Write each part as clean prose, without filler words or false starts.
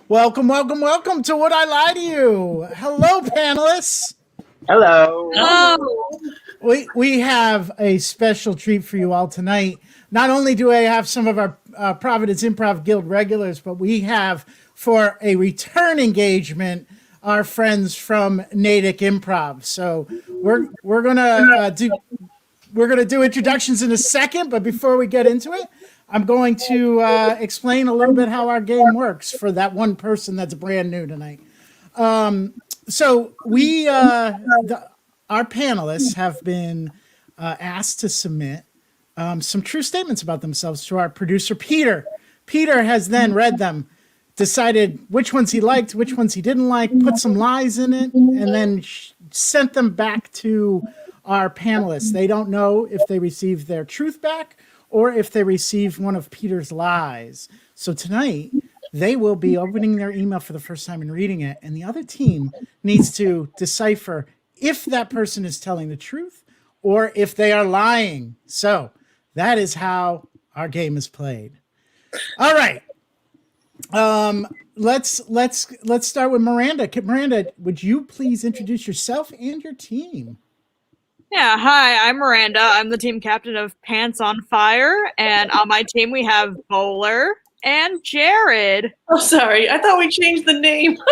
Welcome, welcome, welcome to Would I Lie to You? Hello, panelists. Hello. Oh, We have a special treat for you all tonight. Not only do I have some of our Providence Improv Guild regulars, but we have for a return engagement our friends from Natick Improv. So we're gonna do introductions in a second, but before we get into it, I'm going to explain a little bit how our game works for that one person that's brand new tonight. So our panelists have been asked to submit some true statements about themselves to our producer, Peter. Peter has then read them, decided which ones he liked, which ones he didn't like, put some lies in it, and then sent them back to our panelists. They don't know if they received their truth back or if they received one of Peter's lies. So tonight, they will be opening their email for the first time and reading it, and the other team needs to decipher if that person is telling the truth or if they are lying. So that is how our game is played. All right. Let's start with Miranda. Miranda, would you please introduce yourself and your team? yeah. Hi, I'm Miranda. I'm the team captain of Pants on Fire. And on my team, we have Bowler and Jared. Oh, sorry. I thought we changed the name. What's...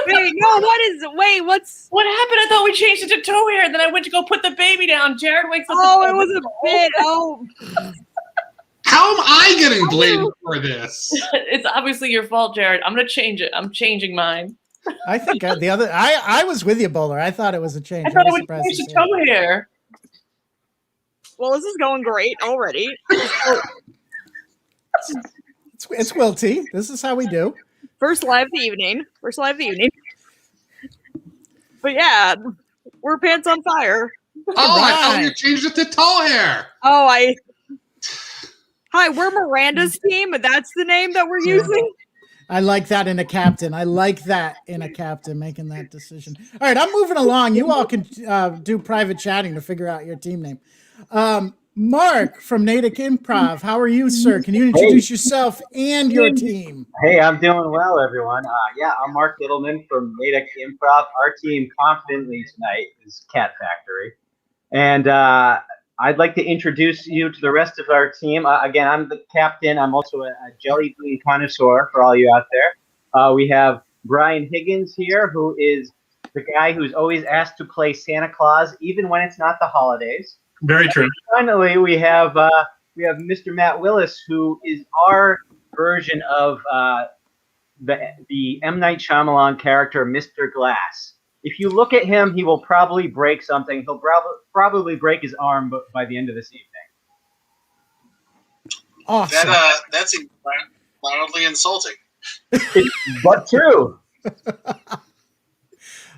What happened? I thought we changed it to toe hair. Then I went to go put the baby down. Jared wakes up. Oh, it was a bit. Oh. How am I getting blamed for this? It's obviously your fault, Jared. I'm going to change it. I'm changing mine. I think I was with you, Bowler. I thought it was a change. I thought was it would surprised change to to see toe hair. Well, this is going great already. It's Wilty. This is how we do. First live of the evening. But yeah, we're Pants on Fire. Oh, I thought you changed it to tall hair. Oh, Hi, we're Miranda's team, but that's the name that we're using. I like that in a captain. Making that decision. All right, I'm moving along. You all can do private chatting to figure out your team name. Mark from Natick Improv, how are you, sir? Can you introduce yourself and your team? Hey, I'm doing well, everyone. I'm Mark Littleman from Natick Improv. Our team confidently tonight is Cat Factory. And I'd like to introduce you to the rest of our team. Again, I'm the captain. I'm also a jelly bean connoisseur for all you out there. We have Brian Higgins here, who is the guy who's always asked to play Santa Claus, even when it's not the holidays. Very true. And finally, we have Mr. Matt Willis, who is our version of the M. Night Shyamalan character, Mr. Glass. If you look at him, he will probably break something. He'll probably break his arm by the end of this evening. Awesome. That's loudly insulting. But true.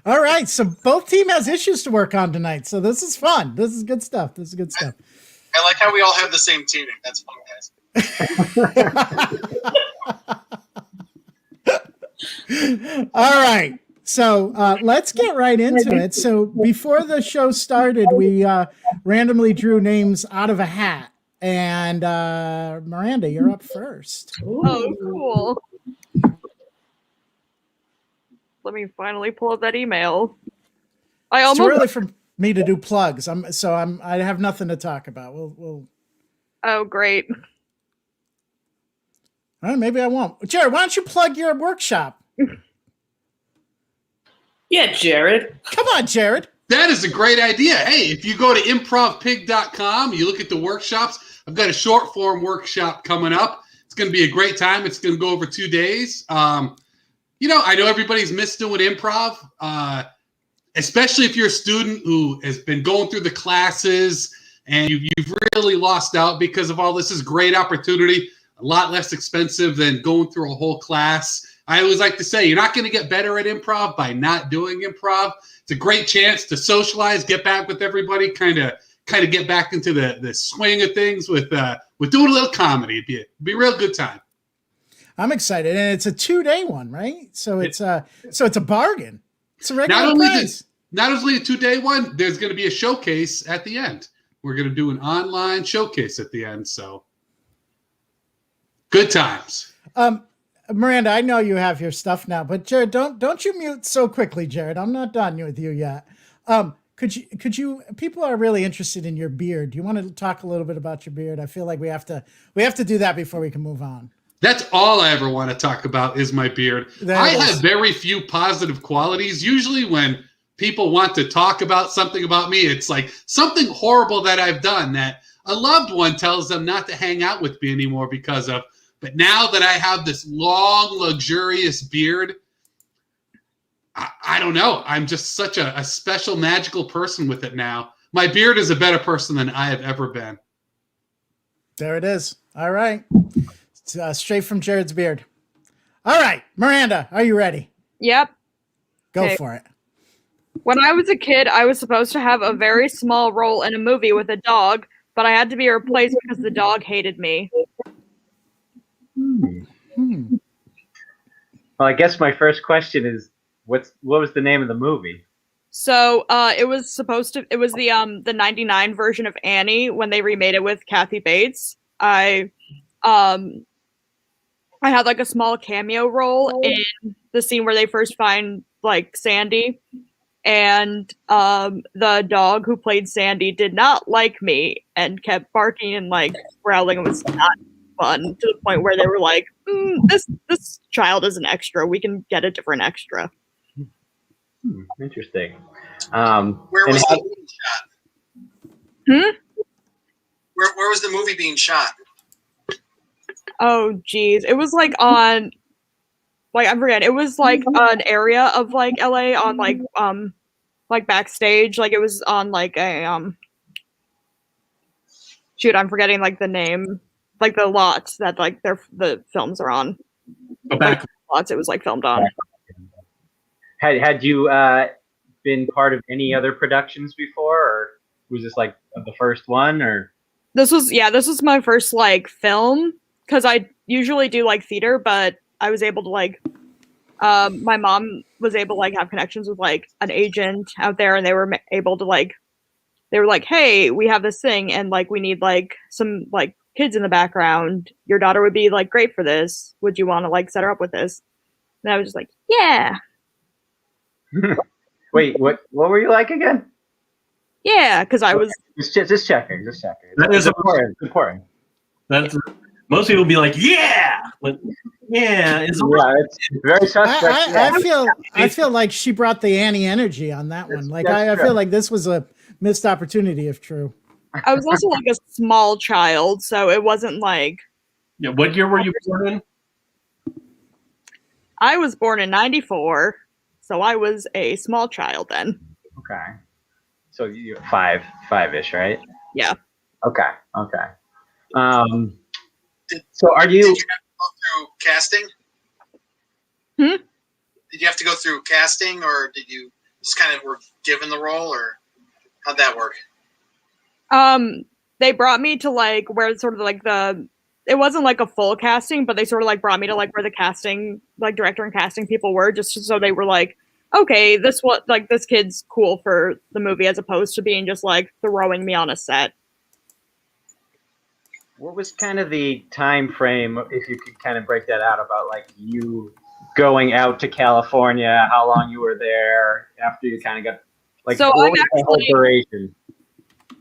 All right, so both team has issues to work on tonight. So this is fun. This is good stuff. I like how we all have the same tuning. That's fun, guys. All right. So let's get right into it. So before the show started, we randomly drew names out of a hat. And Miranda, you're up first. Oh, cool. Let me finally pull up that email. It's too early for me to do plugs. I have nothing to talk about. We'll. Oh, great. All right, maybe I won't. Jared, why don't you plug your workshop? Yeah, Jared. Come on, Jared. That is a great idea. Hey, if you go to improvpig.com, you look at the workshops. I've got a short form workshop coming up. It's going to be a great time. It's going to go over 2 days. I know everybody's missed doing improv, especially if you're a student who has been going through the classes and you've really lost out because of all this. Is a great opportunity, a lot less expensive than going through a whole class. I always like to say, you're not going to get better at improv by not doing improv. It's a great chance to socialize, get back with everybody, kind of get back into the swing of things with doing a little comedy. It'd be a real good time. I'm excited, and it's a 2-day one, right? So it's a bargain. It's a regular price. Not only a 2-day one, there's going to be a showcase at the end. We're going to do an online showcase at the end. So good times. Miranda, I know you have your stuff now, but Jared, don't you mute so quickly, Jared. I'm not done with you yet. Could you? People are really interested in your beard. Do you want to talk a little bit about your beard? I feel like we have to do that before we can move on. That's all I ever want to talk about is my beard. I have very few positive qualities. Usually when people want to talk about something about me, it's like something horrible that I've done that a loved one tells them not to hang out with me anymore because of. But now that I have this long, luxurious beard, I don't know. I'm just such a special, magical person with it now. My beard is a better person than I have ever been. There it is. All right. Straight from Jared's beard. All right. Miranda, are you ready? Yep. Go Okay. for it. When I was a kid, I was supposed to have a very small role in a movie with a dog, but I had to be replaced because the dog hated me. Hmm. Well, I guess my first question is, what was the name of the movie? So it was the 99 version of Annie when they remade it with Kathy Bates. I had like a small cameo role in the scene where they first find like Sandy, and the dog who played Sandy did not like me and kept barking and like growling. It was not fun, to the point where they were like, this child is an extra. We can get a different extra. Interesting. Where and was how- the movie shot? Hmm? Where was the movie being shot? Oh geez, it was like on, like I'm forgetting. It was like an area of like LA on like backstage. Like it was on like a shoot, I'm forgetting like the name, like the lots that like the films are on. Back. Lots it was like filmed on. Had you been part of any other productions before, or was this like the first one? Or This was my first like film, because I usually do like theater, but I was able to like my mom was able to like have connections with like an agent out there, and they were able to like, they were like, hey, we have this thing and like we need like some like kids in the background. Your daughter would be like great for this. Would you want to like set her up with this? And I was just like, yeah. wait, what were you like again? Yeah, because I was Just checking. That is important. That's most people be like, yeah, but yeah, it's It's very suspect. I feel like she brought the Annie energy on that one. Like That's I true. feel like this was a missed opportunity if true. I was also like a small child, so it wasn't like, yeah. What year were you born in? I was born in 94, so I was a small child then. Okay. So you five-ish, right? Yeah. Okay. So are you? Did you have to go through casting? Hmm? Did you have to go through casting, or did you just kind of were given the role, or how'd that work? They brought me to like where sort of like it wasn't like a full casting, but they sort of like brought me to like where the casting, like director and casting people were, just so they were like, okay, this kid's cool for the movie, as opposed to being just like throwing me on a set. What was kind of the time frame, if you could kind of break that out, about like you going out to California, how long you were there after you kind of got like So what I'm was the whole actually- duration?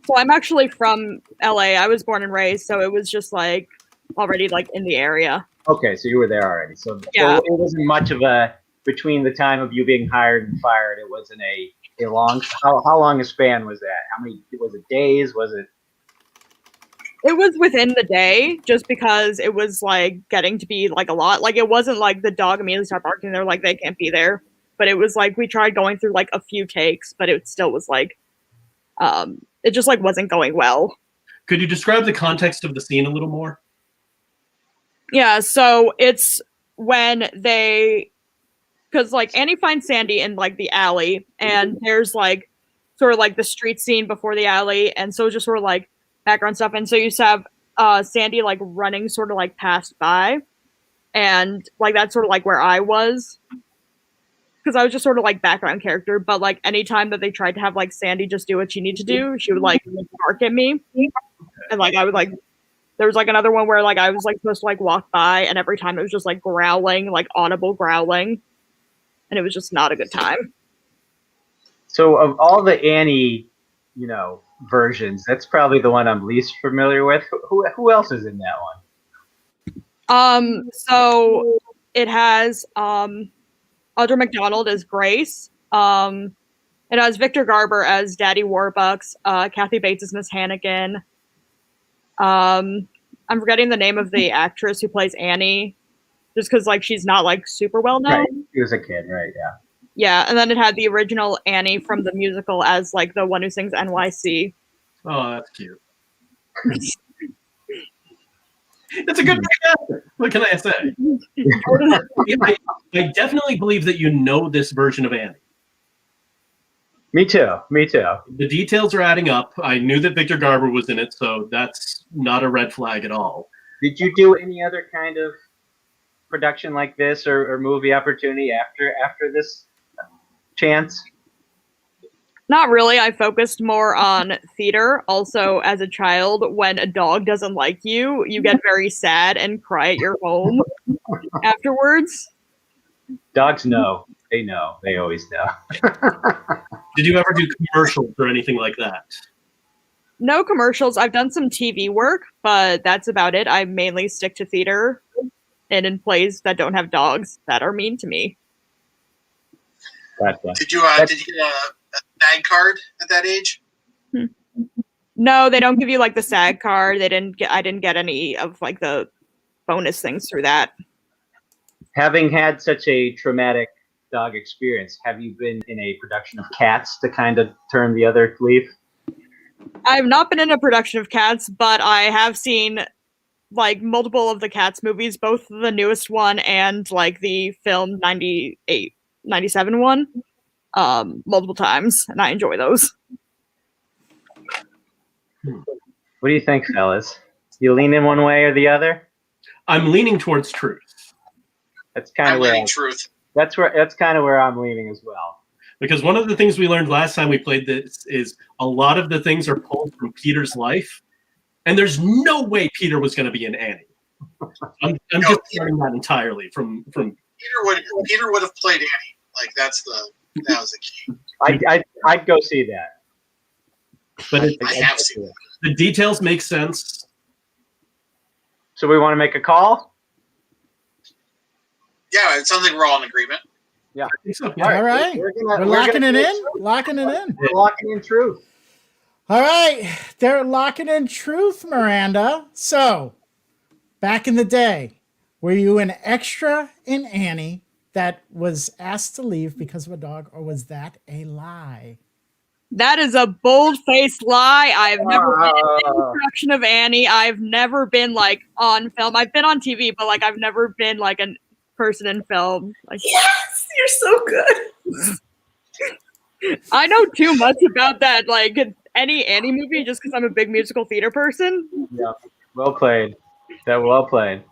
So I'm actually from LA. I was born and raised, so it was just like already like in the area. Okay, so you were there already. So Yeah. it wasn't much of a between the time of you being hired and fired. It wasn't a long. How long a span was that? How many was it? Days? Was it? It was within the day, just because it was like getting to be like a lot. Like it wasn't like the dog immediately started barking. They're like, they can't be there. But it was like we tried going through like a few takes, but it still was like, it just like wasn't going well. Could you describe the context of the scene a little more? Yeah, so it's when because like Annie finds Sandy in like the alley, and there's like sort of like the street scene before the alley, and so just sort of like background stuff, and so you just have Sandy like running sort of like passed by, and like that's sort of like where I was, because I was just sort of like background character. But like anytime that they tried to have like Sandy just do what she needed to do, she would like bark at me, and like I would like There was like another one where like I was like supposed to like walk by, and every time it was just like growling, like audible growling, and it was just not a good time. So of all the Annie, versions, that's probably the one I'm least familiar with. Who else is in that one? So it has Audra McDonald as Grace. It has Victor Garber as Daddy Warbucks. Kathy Bates as Miss Hannigan. I'm forgetting the name of the actress who plays Annie, just because like she's not like super well known. Right. He was a kid, right? Yeah. Yeah, and then it had the original Annie from the musical as like the one who sings NYC. Oh, that's cute. It's a good actor. What can I say? I definitely believe that you know this version of Annie. Me too. The details are adding up. I knew that Victor Garber was in it, so that's not a red flag at all. Did you do any other kind of production like this or movie opportunity after this chance? Not really. I focused more on theater. Also, as a child, when a dog doesn't like you, you get very sad and cry at your home afterwards. Dogs know. They know. They always know. Did you ever do commercials or anything like that? No commercials. I've done some TV work, but that's about it. I mainly stick to theater and in plays that don't have dogs that are mean to me. Gotcha. Did you get a SAG card at that age? No, they don't give you like the SAG card. I didn't get any of like the bonus things through that. Having had such a traumatic dog experience, have you been in a production of Cats to kind of turn the other leaf? I've not been in a production of Cats, but I have seen like multiple of the Cats movies, both the newest one and like the film 98, 97 one, multiple times, and I enjoy those. What do you think, fellas? You lean in one way or the other? I'm leaning towards truth. That's kind of I'm where leaning truth. that's kind of where I'm leaning as well. Because one of the things we learned last time we played this is a lot of the things are pulled from Peter's life, and there's no way Peter was going to be in Annie. I'm just learning that entirely from. Peter would have played Annie. Like that was the key. I'd go see that. But I have seen it. The details make sense. So we want to make a call? Yeah, it sounds like we're all in agreement. Yeah. I think so. All right. We're locking it in. Locking it in. We're locking in truth. All right. They're locking in truth, Miranda. So, back in the day, were you an extra in Annie that was asked to leave because of a dog, or was that a lie? That is a bold-faced lie. I've never been in any production of Annie. I've never been like on film. I've been on TV, but like I've never been like a person in film. Like, Yes, you're so good. I know too much about that, like any Annie movie, just because I'm a big musical theater person. Yeah. Well played. Well played.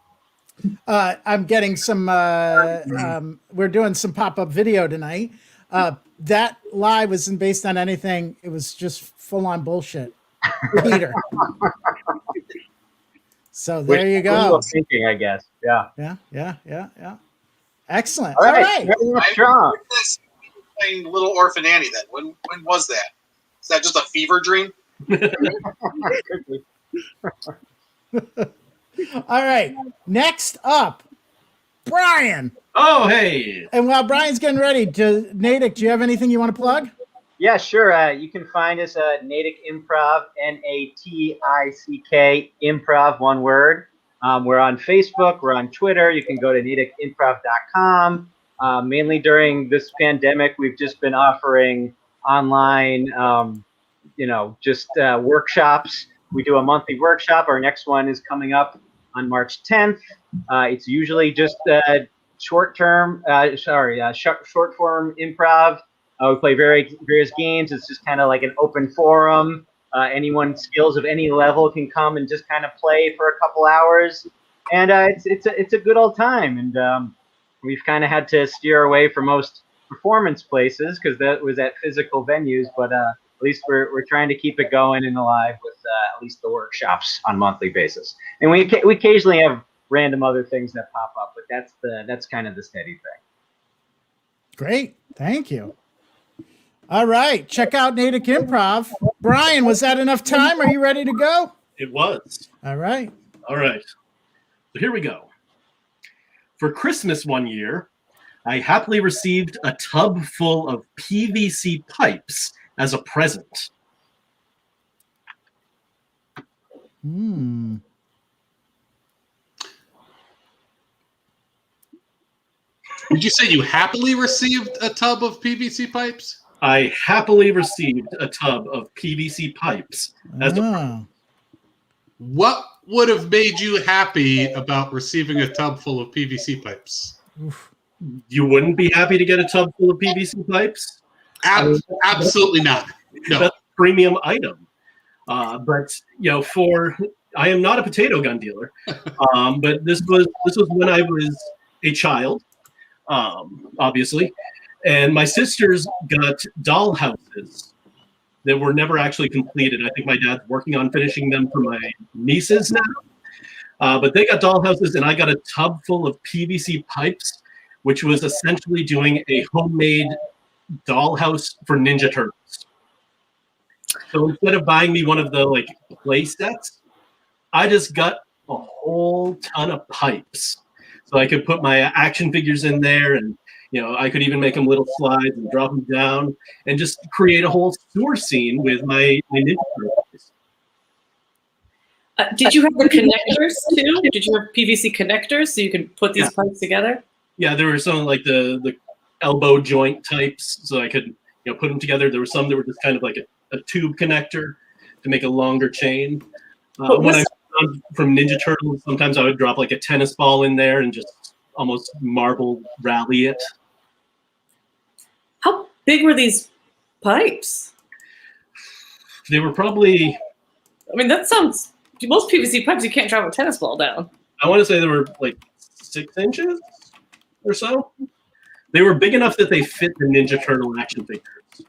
I'm getting some, we're doing some pop-up video tonight. That lie wasn't based on anything. It was just full-on bullshit. Peter. So there you go. Thinking, I guess. Yeah. Yeah. Excellent. All right. All right. Very much strong. Playing Little Orphan Annie then. When was that? Is that just a fever dream? All right. Next up, Brian. Oh, hey. And while Brian's getting ready, Natick, do you have anything you want to plug? Yeah, sure. You can find us at Natick Improv, Natick Improv, one word. We're on Facebook. We're on Twitter. You can go to naticimprov.com. Mainly during this pandemic, we've just been offering online, workshops. We do a monthly workshop. Our next one is coming up on March 10th. It's usually just short form improv. We play various games. It's just kind of like an open forum. Anyone skills of any level can come and just kind of play for a couple hours, and it's a good old time. And we've kind of had to steer away from most performance places because that was at physical venues. But at least we're trying to keep it going and alive with at least the workshops on a monthly basis. And we occasionally have random other things that pop up, but that's kind of the steady thing. Great. Thank you. All right. Check out Natick Improv. Brian, was that enough time? Are you ready to go? It was. All right. All right. So here we go. For Christmas one year, I happily received a tub full of PVC pipes as a present. Hmm. Did you say you happily received a tub of PVC pipes? I happily received a tub of PVC pipes as a present. Oh. What would have made you happy about receiving a tub full of PVC pipes? Oof. You wouldn't be happy to get a tub full of PVC pipes? Absolutely not. No. That's a premium item. But I am not a potato gun dealer. But this was when I was a child, obviously, and my sisters got doll houses that were never actually completed. I think my dad's working on finishing them for my nieces now. But they got doll houses, and I got a tub full of PVC pipes, which was essentially doing a homemade dollhouse for Ninja Turtles. So instead of buying me one of the play sets, I just got a whole ton of pipes. So I could put my action figures in there, and I could even make them little slides and drop them down and just create a whole sewer scene with my Ninja Turtles. Did you have the connectors too? Did you have PVC connectors so you could put these pipes together? Yeah, there were some like the elbow joint types, so I could put them together. There were some that were just kind of like a tube connector to make a longer chain. When I from Ninja Turtles, sometimes I would drop like a tennis ball in there and just almost marble rally it. How big were these pipes? They were probably... I mean, that sounds... Most PVC pipes, you can't drop a tennis ball down. I want to say they were like 6 inches or so. They were big enough that they fit the Ninja Turtle action figures.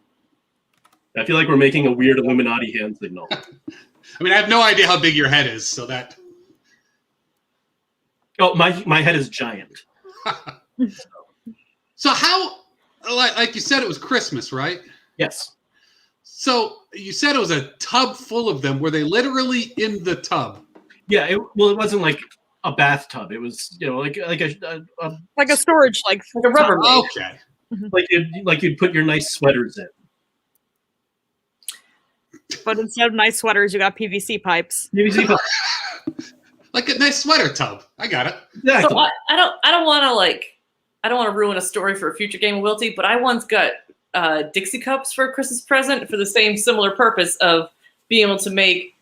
I feel like we're making a weird Illuminati hand signal. I mean, I have no idea how big your head is, so that... Oh, my head is giant. So how, like you said, it was Christmas, right? Yes. So you said it was a tub full of them. Were they literally in the tub? Yeah. It wasn't like a bathtub. It was, like a storage, like a Rubbermaid. Okay. Like you'd put your nice sweaters in. But instead of nice sweaters, you got PVC pipes. PVC pipes. Like a nice sweater tub. I got it. Exactly. So I don't want to ruin a story for a future game of Wilty, but I once got Dixie cups for a Christmas present for the same similar purpose of being able to make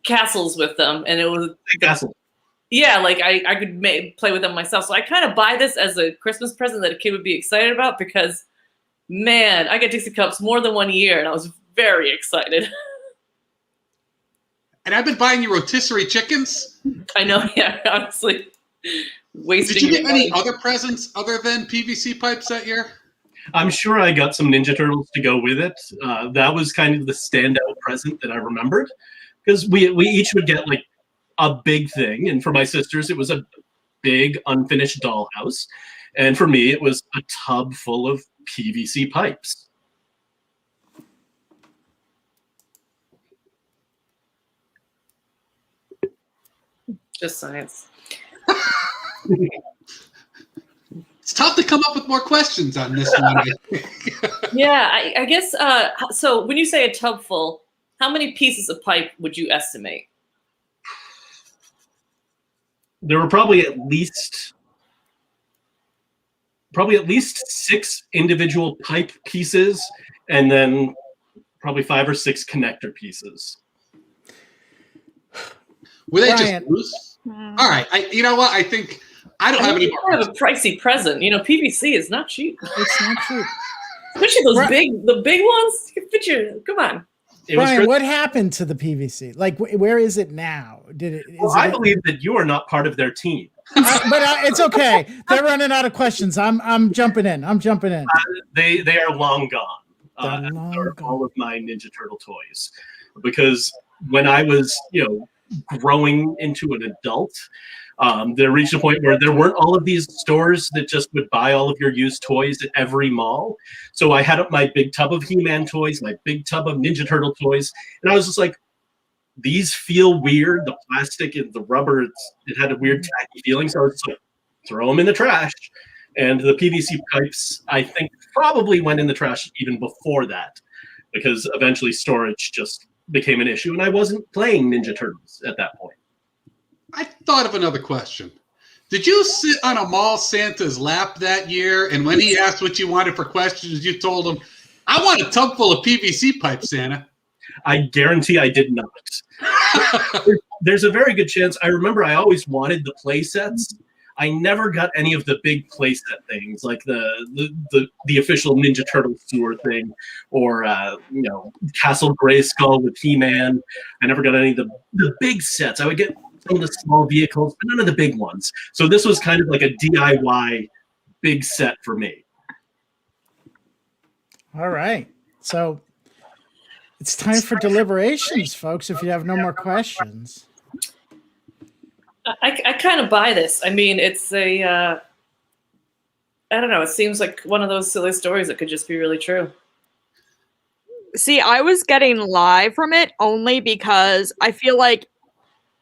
castles with them, and it was castle. Yeah, like I could play with them myself. So I kind of buy this as a Christmas present that a kid would be excited about because, man, I got Dixie cups more than 1 year, and I was very excited. And I've been buying you rotisserie chickens. I know, yeah, honestly. Wasting. Did you get any other presents other than PVC pipes that year? I'm sure I got some Ninja Turtles to go with it. That was kind of the standout present that I remembered, because we each would get like a big thing, and for my sisters it was a big unfinished dollhouse, and for me it was a tub full of PVC pipes. Just science. It's tough to come up with more questions on this one. Yeah, I guess. So when you say a tub full, how many pieces of pipe would you estimate? There were probably at least 6 individual pipe pieces, and then probably 5 or 6 connector pieces. Were they Brian. just loose? All right. You know what? I think I don't have any more. Kind of a pricey present. PVC is not cheap. It's not true. Especially those the big ones. You can fit your, come on. Brian, what happened to the PVC? Like, where is it now? I believe that you are not part of their team. But it's okay. They're running out of questions. I'm jumping in. They are long gone. That at the long start of ago. all of my Ninja Turtle toys, because when I was, growing into an adult, there reached a point where there weren't all of these stores that just would buy all of your used toys at every mall. So I had my big tub of He-Man toys, my big tub of Ninja Turtle toys, and I was just like, these feel weird. The plastic and the rubber, it had a weird tacky feeling. So I was like, throw them in the trash. And the PVC pipes, I think, probably went in the trash even before that, because eventually storage just became an issue, and I wasn't playing Ninja Turtles at that point. I thought of another question. Did you sit on a mall Santa's lap that year, and when he asked what you wanted for questions, you told him, I want a tub full of PVC pipes, Santa? I guarantee I did not. There's a very good chance. I remember I always wanted the play sets. I never got any of the big playset things, like the official Ninja Turtle sewer thing, or Castle Grayskull with He-Man. I never got any of the big sets. I would get some of the small vehicles, but none of the big ones. So this was kind of like a DIY big set for me. All right. So it's time for deliberations, folks, if you have no more questions. I kind of buy this. I mean, it's I don't know. It seems like one of those silly stories that could just be really true. See, I was getting lie from it only because I feel like,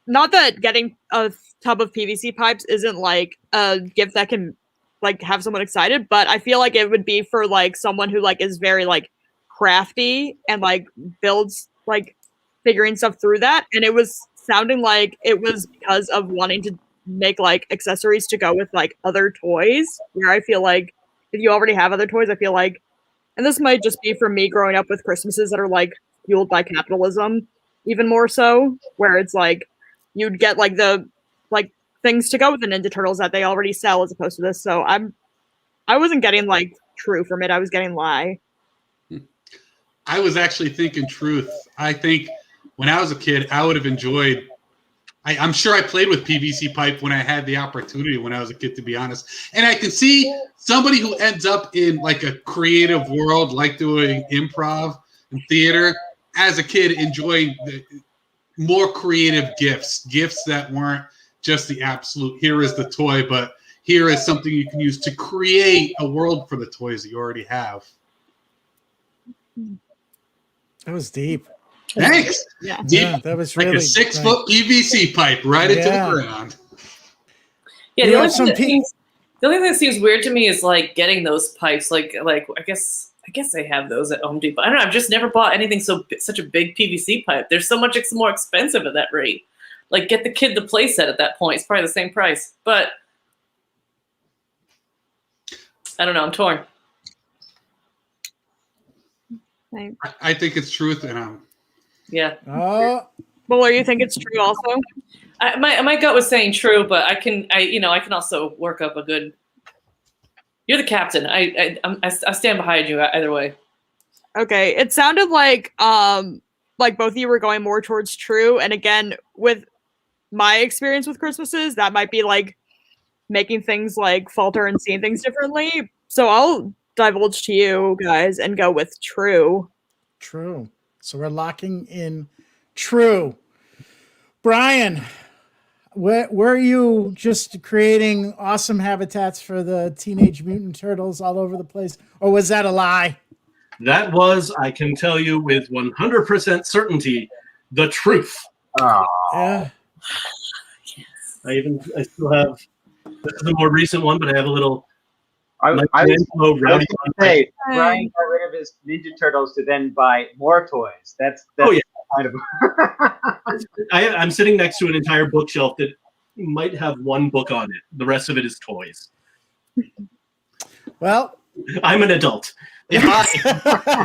not that getting a tub of PVC pipes isn't like a gift that can like have someone excited, but I feel like it would be for like someone who like is very like crafty and like builds like figuring stuff through that. And it was sounding like it was because of wanting to make like accessories to go with like other toys, where I feel like if you already have other toys, I feel like, and this might just be from me growing up with Christmases that are like fueled by capitalism even more so, where it's like you'd get like the like things to go with the Ninja Turtles that they already sell as opposed to this. So I wasn't getting like true from it. I was getting lie. I was actually thinking truth. I think when I was a kid, I would have enjoyed. I'm sure I played with PVC pipe when I had the opportunity when I was a kid, to be honest. And I can see somebody who ends up in like a creative world, like doing improv and theater, as a kid enjoying the more creative gifts that weren't just the absolute, here is the toy, but here is something you can use to create a world for the toys that you already have. That was deep. Thanks. Yeah. Deep, Yeah, that was like really a 6-foot PVC pipe right into the ground. Yeah, You the have only, some thing that seems weird to me is like getting those pipes. Like I guess they have those at Home Depot. I don't know. I've just never bought anything such a big PVC pipe. They're so much more expensive at that rate. Like get the kid the play set at that point. It's probably the same price. But I don't know. I'm torn. I think it's truth, and Yeah. Oh, Well, you think it's true also? My gut was saying true, but I can also work up a good. You're the captain. I stand behind you either way. Okay, it sounded like both of you were going more towards true, and again, with my experience with Christmases, that might be like making things like falter and seeing things differently. So I'll divulge to you guys and go with true. true. So we're locking in true. Brian, were you just creating awesome habitats for the Teenage Mutant Turtles all over the place, or was that a lie? That was, I can tell you with 100% certainty, the truth. Oh, Yeah. I still have, this is the more recent one, but I have a little. I was Rowdy going to say, Brian got rid of his Ninja Turtles to then buy more toys. That's Oh, yeah. kind of. I'm sitting next to an entire bookshelf that might have one book on it. The rest of it is toys. Well, I'm an adult. if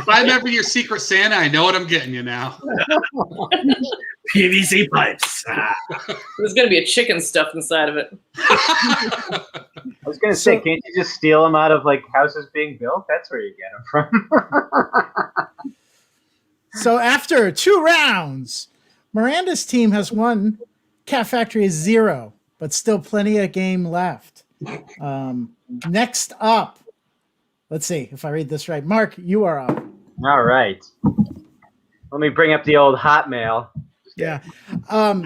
I'm ever your secret Santa, I know what I'm getting you now. PVC pipes. There's gonna be a chicken stuffed inside of it. I was going to say, can't you just steal them out of like houses being built? That's where you get them from. so after 2 rounds, Miranda's team has won. Cat Factory is 0, but still plenty of game left. Next up, let's see if I read this right. Mark, you are up. All right. Let me bring up the old Hotmail. Yeah. All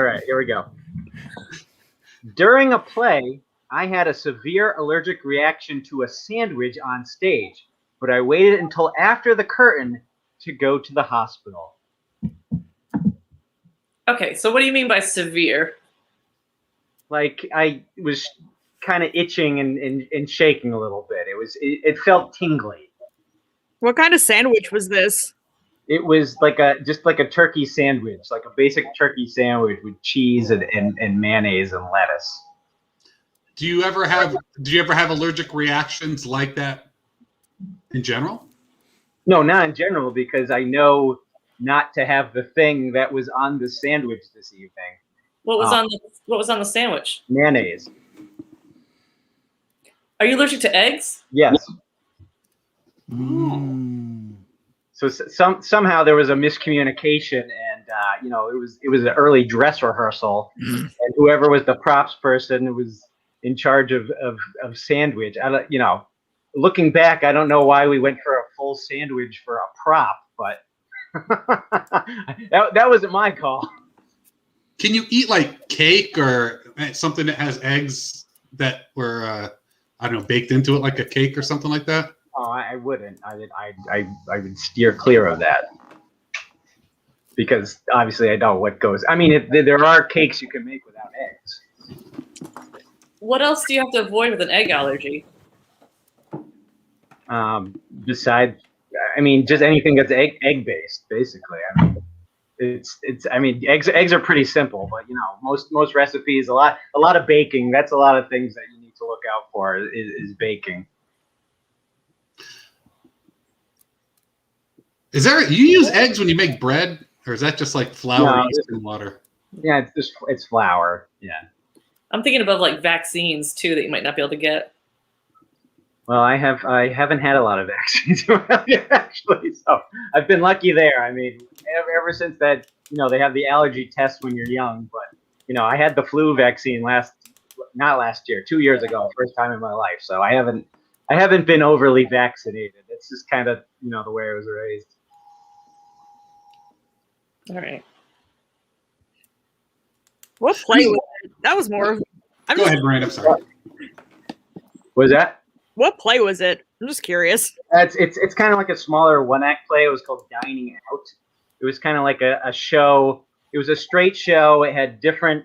right, here we go. During a play, I had a severe allergic reaction to a sandwich on stage, but I waited until after the curtain to go to the hospital. Okay, so what do you mean by severe? Like I was kind of itching and shaking a little bit. It felt tingly. What kind of sandwich was this? It was like just like a turkey sandwich, like a basic turkey sandwich with cheese and mayonnaise and lettuce. Do you ever have allergic reactions like that in general? No, not in general, because I know not to have the thing that was on the sandwich this evening. What was on the sandwich? Mayonnaise. Are you allergic to eggs? Yes. Mm. So somehow there was a miscommunication, and it was an early dress rehearsal, and whoever was the props person was in charge of sandwich. Looking back, I don't know why we went for a full sandwich for a prop, but that wasn't my call. Can you eat like cake or something that has eggs that were baked into it, like a cake or something like that? Oh, I wouldn't. I would steer clear of that because obviously I know what goes. I mean, there are cakes you can make without eggs. What else do you have to avoid with an egg allergy? Besides, I mean, just anything that's egg based, basically. I mean, eggs are pretty simple, but most recipes, a lot of baking. That's a lot of things that you need to look out for is baking. You use eggs when you make bread, or is that just like flour, yeast, and water? Yeah, it's flour. Yeah. I'm thinking about like vaccines too that you might not be able to get. Well, I haven't had a lot of vaccines actually, so I've been lucky there. I mean, ever since that, they have the allergy test when you're young, but I had the flu vaccine not last year, 2 years ago, first time in my life. So I haven't been overly vaccinated. It's just kind of the way I was raised. All right. What play was it? That was more. Go ahead, Brian. I'm sorry. What was that? What play was it? I'm just curious. It's kind of like a smaller one-act play. It was called Dining Out. It was kind of like a show. It was a straight show. It had different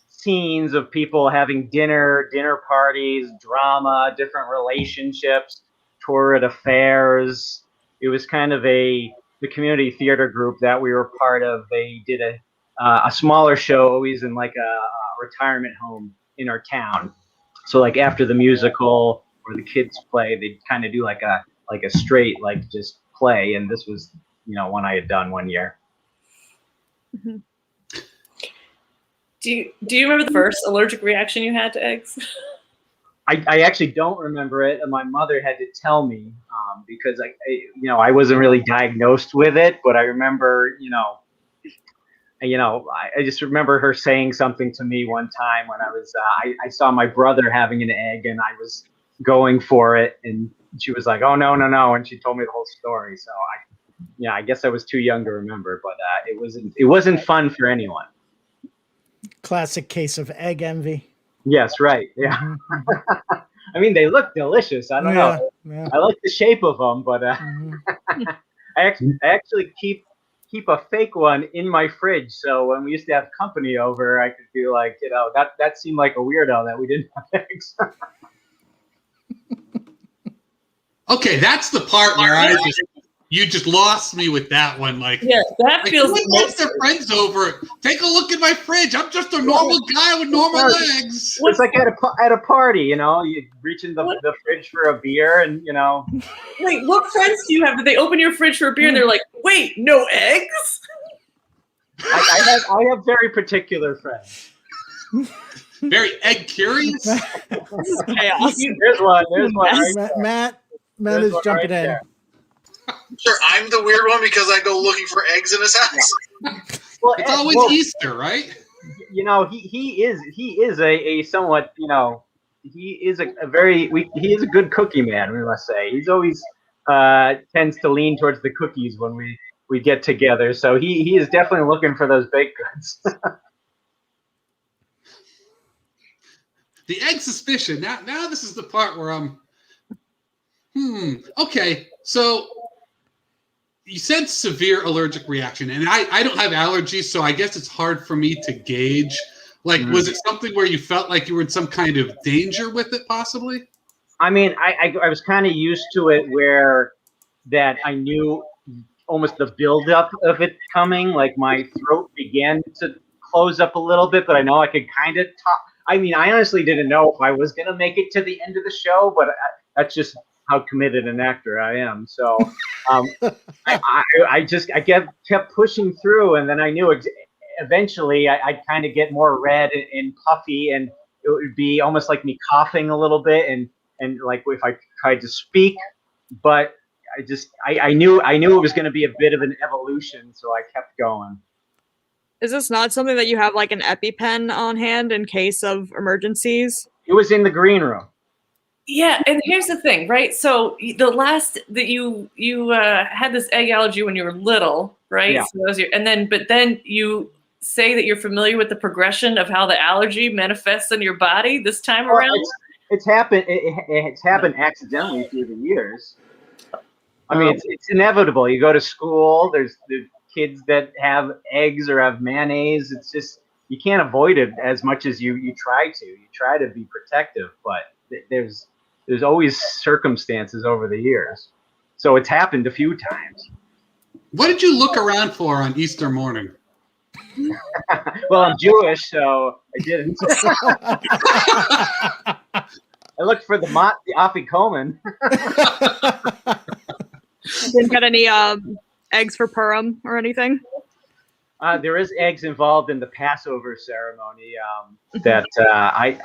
scenes of people having dinner parties, drama, different relationships, torrid affairs. It was kind of the community theater group that we were part of. They did a smaller show, always in like a retirement home in our town. So like after the musical or the kids play, they'd kind of do like a straight like just play. And this was one I had done one year. Mm-hmm. Do you remember the first allergic reaction you had to eggs? I actually don't remember it. My mother had to tell me because I wasn't really diagnosed with it, but I remember I just remember her saying something to me one time when I saw my brother having an egg and I was going for it, and she was like, "Oh no," and she told me the whole story. So I guess I was too young to remember, but it wasn't fun for anyone. Classic case of egg envy. Yes, right. Yeah. Mm-hmm. I mean, they look delicious. I don't know. Yeah. I like the shape of them, but I actually keep a fake one in my fridge. So when we used to have company over, I could be like, that seemed like a weirdo that we didn't have eggs. Okay, that's the part where you just lost me with that one. Like, yeah, that feels. Who invites their friends over? Take a look at my fridge. I'm just a normal guy with normal legs. It's like at a party, you reach in the fridge for a beer, and Wait, what friends do you have? Did they open your fridge for a beer and they're like, "Wait, no eggs"? I have very particular friends. Very egg curious. Chaos. There's one. Right Matt There's is one jumping right in. there. Sure, I'm the weird one because I go looking for eggs in his house. Well, It's always Easter, right? He is a somewhat he is he is a good cookie man, we must say. He's always tends to lean towards the cookies when we get together. So he is definitely looking for those baked goods. The egg suspicion. Now this is the part where I'm. Okay, so you said severe allergic reaction, and I don't have allergies, so I guess it's hard for me to gauge. Like, was it something where you felt like you were in some kind of danger with it, possibly? I mean, I was kind of used to it where that I knew almost the buildup of it coming. Like my throat began to close up a little bit, but I know I could kind of talk. I mean, I honestly didn't know if I was going to make it to the end of the show, but that's just how committed an actor I am. So I kept pushing through, and then I knew eventually I'd kind of get more red and puffy, and it would be almost like me coughing a little bit, and like if I tried to speak, but I knew it was going to be a bit of an evolution, so I kept going. Is this not something that you have like an EpiPen on hand in case of emergencies? It was in the green room. Yeah, and here's the thing, right? So the last that you had this egg allergy when you were little, right? Yeah. So but then you say that you're familiar with the progression of how the allergy manifests in your body this time around. It's happened. It's happened accidentally through the years. I mean, it's inevitable. You go to school. There's kids that have eggs or have mayonnaise. It's just you can't avoid it as much as you try to. You try to be protective, but there's always circumstances over the years. So it's happened a few times. What did you look around for on Easter morning? Well, I'm Jewish, so I didn't. I looked for the afikomen. Didn't get any eggs for Purim or anything? There is eggs involved in the Passover ceremony that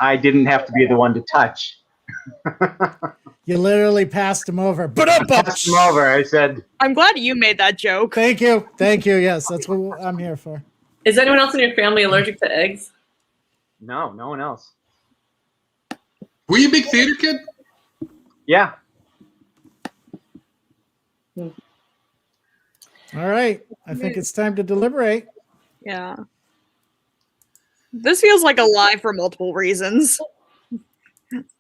I didn't have to be the one to touch. You literally passed him over. Passed him over. I said, I'm glad you made that joke. Thank you. Yes, that's what I'm here for. Is anyone else in your family allergic to eggs? no one else. Were you a big theater kid? Yeah. All right. I think it's time to deliberate. Yeah. This feels like a lie for multiple reasons.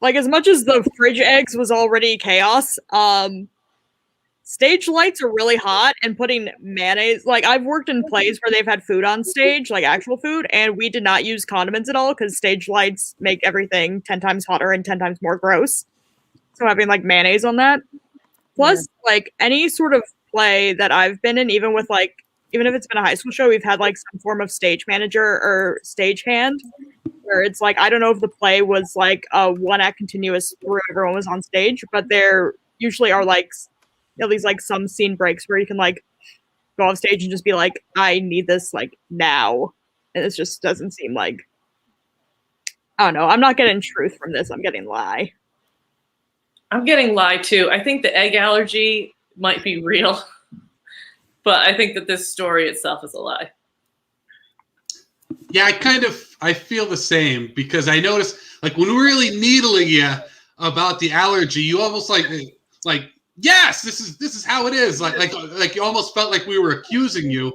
Like, as much as the fridge eggs was already chaos, stage lights are really hot, and putting mayonnaise, like, I've worked in plays where they've had food on stage, like actual food, and we did not use condiments at all because stage lights make everything 10 times hotter and 10 times more gross. So having like mayonnaise on that. Plus, like, any sort of play that I've been in, even if it's been a high school show, we've had like some form of stage manager or stage hand, where it's like, I don't know if the play was like a one act continuous where everyone was on stage, but there usually are like at least like some scene breaks where you can like go off stage and just be like, I need this like now. And it just doesn't seem like, I don't know. I'm not getting truth from this. I'm getting lie. I'm getting lie too. I think the egg allergy might be real, but I think that this story itself is a lie. Yeah, I feel the same, because I noticed, like, when we're really needling you about the allergy, you almost like yes, this is how it is. Like you almost felt like we were accusing you,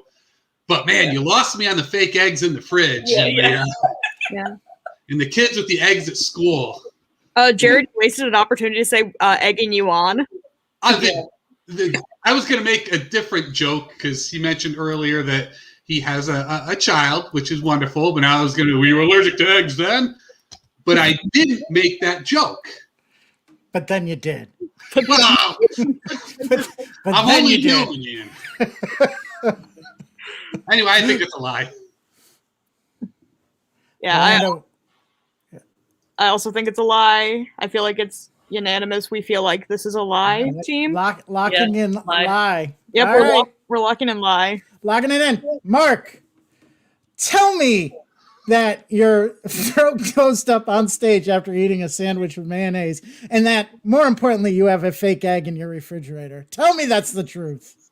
but man, you lost me on the fake eggs in the fridge. Yeah. And the kids with the eggs at school. Jared wasted an opportunity to say egging you on. I was going to make a different joke because he mentioned earlier that he has a child, which is wonderful. But now I was going to, were you allergic to eggs then? But I didn't make that joke. But then you did. Well, but I'm then only you did. human, Ian. Anyway, I think it's a lie. Yeah, I also think it's a lie. I feel like it's unanimous. We feel like this is a lie, team. Locking in lie. Yep, All we're locking in lie. Locking it in. Mark, tell me that your throat closed up on stage after eating a sandwich with mayonnaise, and that, more importantly, you have a fake egg in your refrigerator. Tell me that's the truth.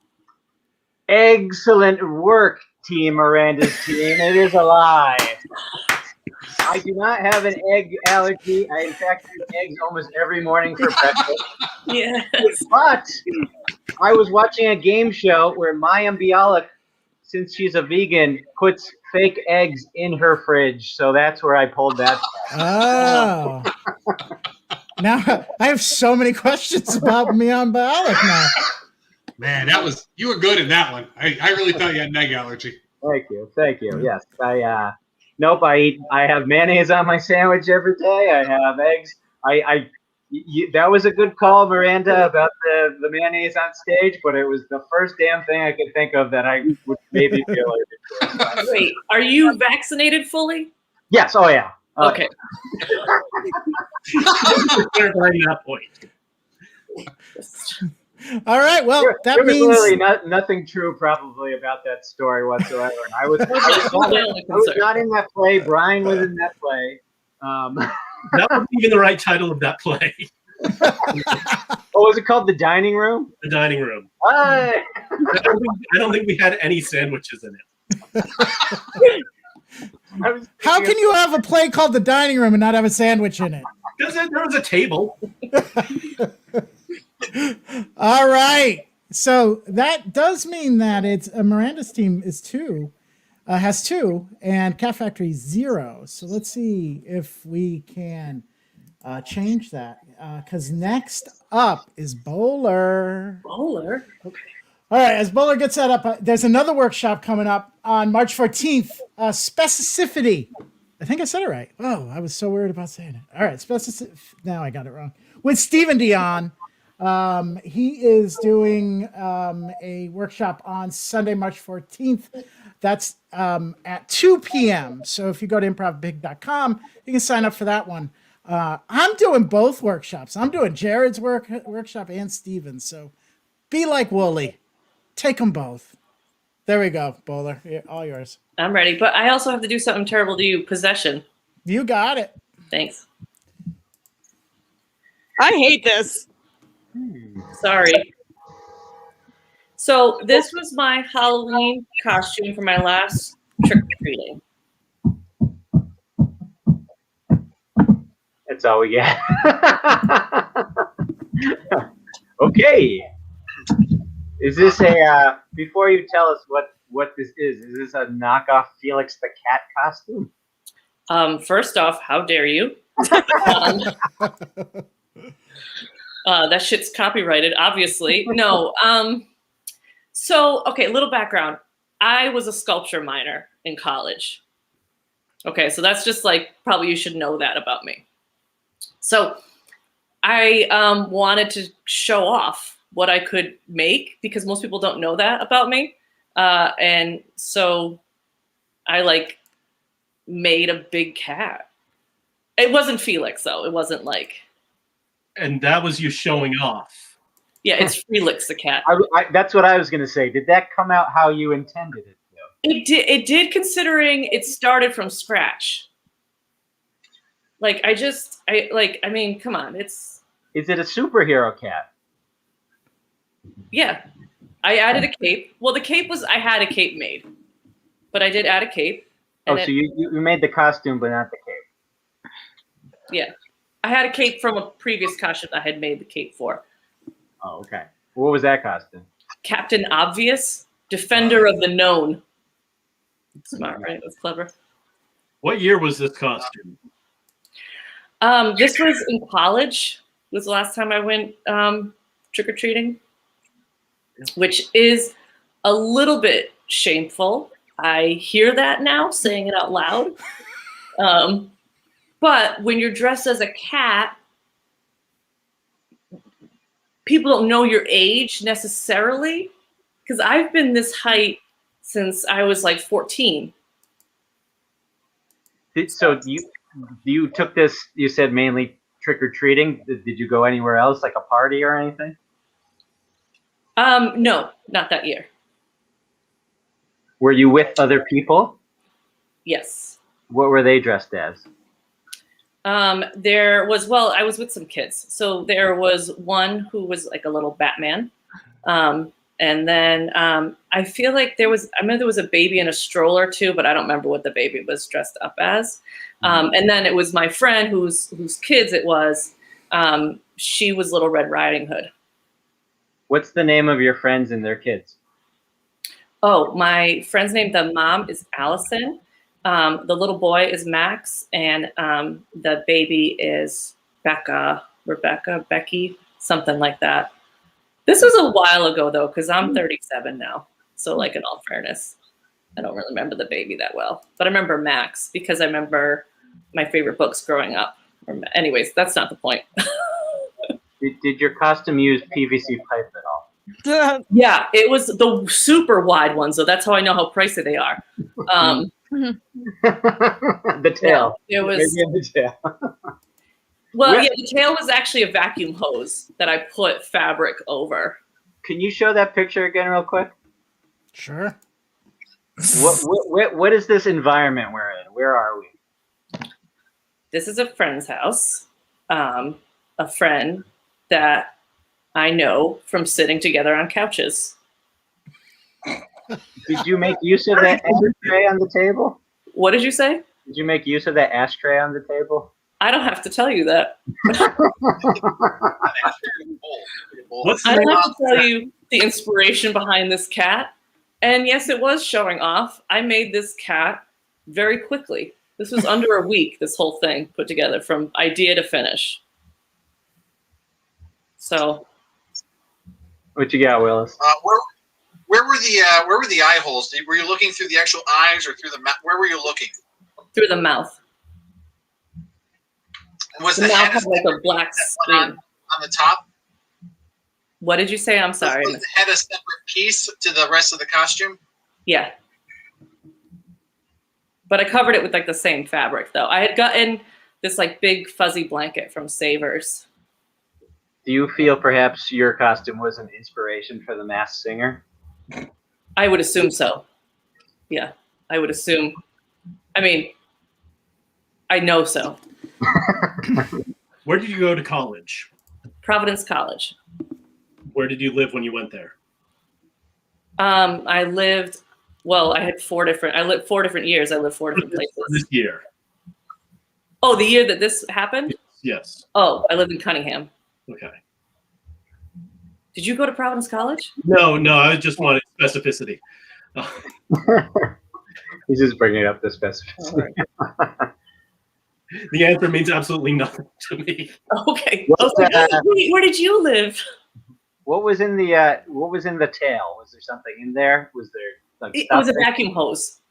Excellent work, Team Miranda's team. It is a lie. I do not have an egg allergy. I, in fact, eat eggs almost every morning for breakfast. Yes. But I was watching a game show where Mayim Bialik, since she's a vegan, puts fake eggs in her fridge. So that's where I pulled that from. Oh. Now I have so many questions about Mian Bialik now. Man, you were good in that one. I really thought you had an egg allergy. Thank you. Yes, nope. I have mayonnaise on my sandwich every day. I have eggs. That was a good call, Miranda, about the mayonnaise on stage, but it was the first damn thing I could think of that I would maybe feel allergic to. Wait, are you vaccinated fully? Yes. Oh yeah. Okay. Clarifying that point. All right. Well, There was literally nothing true probably about that story whatsoever. I was not in that play. Brian was in that play. That wasn't even the right title of that play. What was it called? The Dining Room? The Dining Room. Hi. I don't think we had any sandwiches in it. How can you have a play called The Dining Room and not have a sandwich in it? Because there was a table. All right. So that does mean that it's Miranda's team is has 2, and Cat Factory 0. So let's see if we can change that. Because next up is Bowler. Bowler? Okay. All right. As Bowler gets that up, there's another workshop coming up on March 14th. Specificity. I think I said it right. Oh, I was so worried about saying it. All right. Now I got it wrong. With Stephen Dion. He is doing a workshop on Sunday, March 14th. That's at 2 p.m. So if you go to improvbig.com, you can sign up for that one. I'm doing both workshops. I'm doing Jared's workshop and Steven's. So be like Wooly. Take them both. There we go, Bowler. All yours. I'm ready, but I also have to do something terrible to you. Possession. You got it. Thanks. I hate this. Sorry. So this was my Halloween costume for my last trick-or-treating. That's all we get. Okay. Is this before you tell us what this is this a knockoff Felix the Cat costume? First off, how dare you? That shit's copyrighted, obviously. No. So, okay, little background. I was a sculpture minor in college. Okay, so that's just like, probably you should know that about me. So I wanted to show off what I could make because most people don't know that about me. And so I made a big cat. It wasn't Felix though. It wasn't like. And that was you showing off. Yeah, it's Felix the cat. That's what I was going to say. Did that come out how you intended it to? It did, considering it started from scratch. I mean, come on, Is it a superhero cat? Yeah. I added a cape. Well, the cape I had a cape made. But I did add a cape. So you made the costume, but not the cape. Yeah. I had a cape from a previous costume I had made the cape for. Oh, okay. What was that costume? Captain Obvious, Defender of the Known. Smart, right? That's clever. What year was this costume? This was in college. It was the last time I went trick-or-treating, which is a little bit shameful. I hear that now, saying it out loud. But when you're dressed as a cat, people don't know your age necessarily, because I've been this height since I was like 14. So you took this, you said mainly trick-or-treating. Did you go anywhere else, like a party or anything? No, not that year. Were you with other people? Yes. What were they dressed as? I was with some kids. So there was one who was like a little Batman. And then I feel like there was a baby in a stroller too, but I don't remember what the baby was dressed up as. And then it was my friend whose kids it was. She was Little Red Riding Hood. What's the name of your friends and their kids? Oh, my friend's name, the mom is Allison. The little boy is Max, and the baby is Rebecca, Becky, something like that. This was a while ago though, because I'm 37 now. So like in all fairness, I don't really remember the baby that well, but I remember Max because I remember my favorite books growing up. Anyways, that's not the point. Did your costume use PVC pipe at all? Yeah, it was the super wide ones, so that's how I know how pricey they are. The tail. Yeah, it was. Maybe the tail. Well, yeah, the tail was actually a vacuum hose that I put fabric over. Can you show that picture again real quick? Sure. What is this environment we're in? Where are we? This is a friend's house. A friend that I know from sitting together on couches. Did you make use of that ashtray on the table? What did you say? Did you make use of that ashtray on the table? I don't have to tell you that. What's I the don't name? have to tell you the inspiration behind this cat. And yes, it was showing off. I made this cat very quickly. This was under a week, this whole thing put together from idea to finish. So. What you got, Willis? Where were the eye holes? Were you looking through the actual eyes or through the mouth? Where were you looking? Through the mouth. Was The the mouth head had like a black screen. on the top? What did you say? I'm sorry. Was the head a separate piece to the rest of the costume? Yeah. But I covered it with like the same fabric though. I had gotten this like big fuzzy blanket from Savers. Do you feel perhaps your costume was an inspiration for the Masked Singer? I would assume so. Yeah, I would assume. I mean, I know so. Where did you go to college? Providence College. Where did you live when you went there? I lived. Well, I lived 4 different years. I lived 4 different This places. year. Oh, the year that this happened? Yes. Oh, I lived in Cunningham. Okay. Did you go to Providence College? No, I just wanted specificity. He's just bringing up the specificity. The answer means absolutely nothing to me. Okay. I was like, where did you live? What was in the tail? Was there something in there? Was there like It was a stuff in- vacuum hose.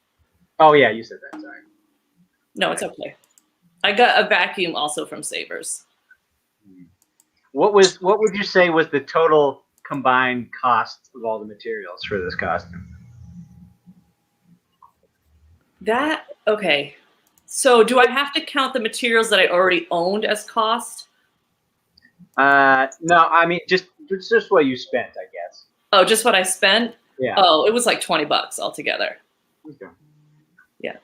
Oh yeah, you said that. Sorry. No, it's okay. I got a vacuum also from Savers. What would you say was the total combined cost of all the materials for this costume? Okay. So do I have to count the materials that I already owned as cost? No, I mean just what you spent, I guess. Oh, just what I spent? Yeah. Oh, it was like $20 altogether. Okay. Yeah.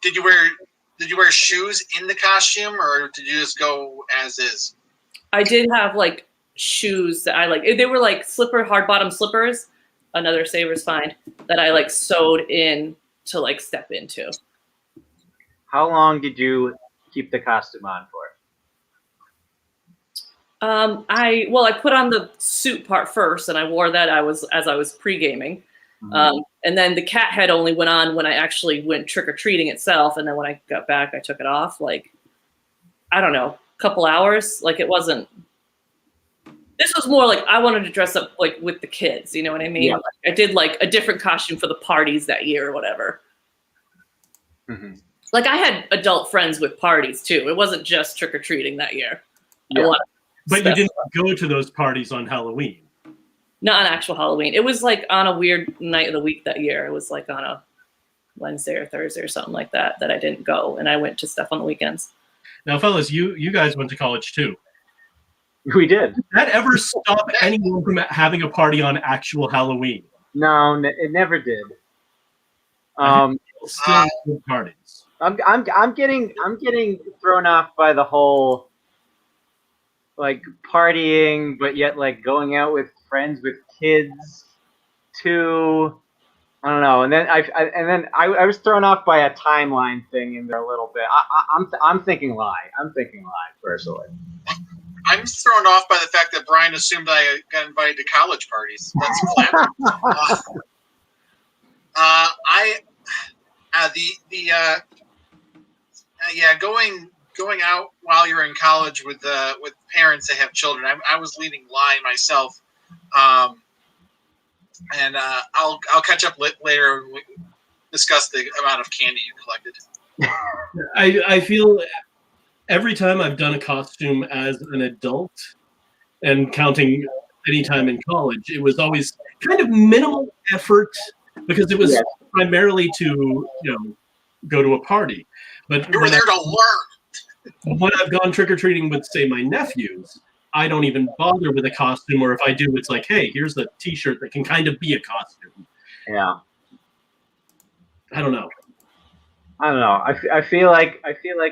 Did you wear shoes in the costume, or did you just go as is? I did have like shoes that I like. They were like hard bottom slippers, another Savers find, that I like sewed in to like step into. How long did you keep the costume on for? I put on the suit part first, and I wore that as I was pre-gaming. Mm-hmm. And then the cat head only went on when I actually went trick-or-treating itself, and then when I got back, I took it off. Like, I don't know, a couple hours. Like, it wasn't. This was more like I wanted to dress up like with the kids. You know what I mean? Yeah. Like, I did like a different costume for the parties that year or whatever. Mm-hmm. Like I had adult friends with parties too. It wasn't just trick-or-treating that year. Yeah. But you didn't go to those parties on Halloween. Not on actual Halloween. It was like on a weird night of the week that year. It was like on a Wednesday or Thursday or something like that I didn't go, and I went to stuff on the weekends. Now, fellas, you guys went to college too. We did. Did that ever stop anyone from having a party on actual Halloween? No, it never did. Still good parties. I'm getting thrown off by the whole like partying, but yet like going out with friends with kids, to I don't know. And then I was thrown off by a timeline thing in there a little bit. I'm thinking lie. I'm thinking lie personally. I'm thrown off by the fact that Brian assumed I got invited to college parties. That's flattering. Going out while you're in college with parents that have children. I was leaning lie myself, and I'll catch up later when we discuss the amount of candy you collected. I feel every time I've done a costume as an adult, and counting any time in college, it was always kind of minimal effort because it was primarily to go to a party. But you were there to learn. When I've gone trick-or-treating with, say, my nephews, I don't even bother with a costume, or if I do, it's like, hey, here's a t-shirt that can kind of be a costume. Yeah. I don't know. I feel like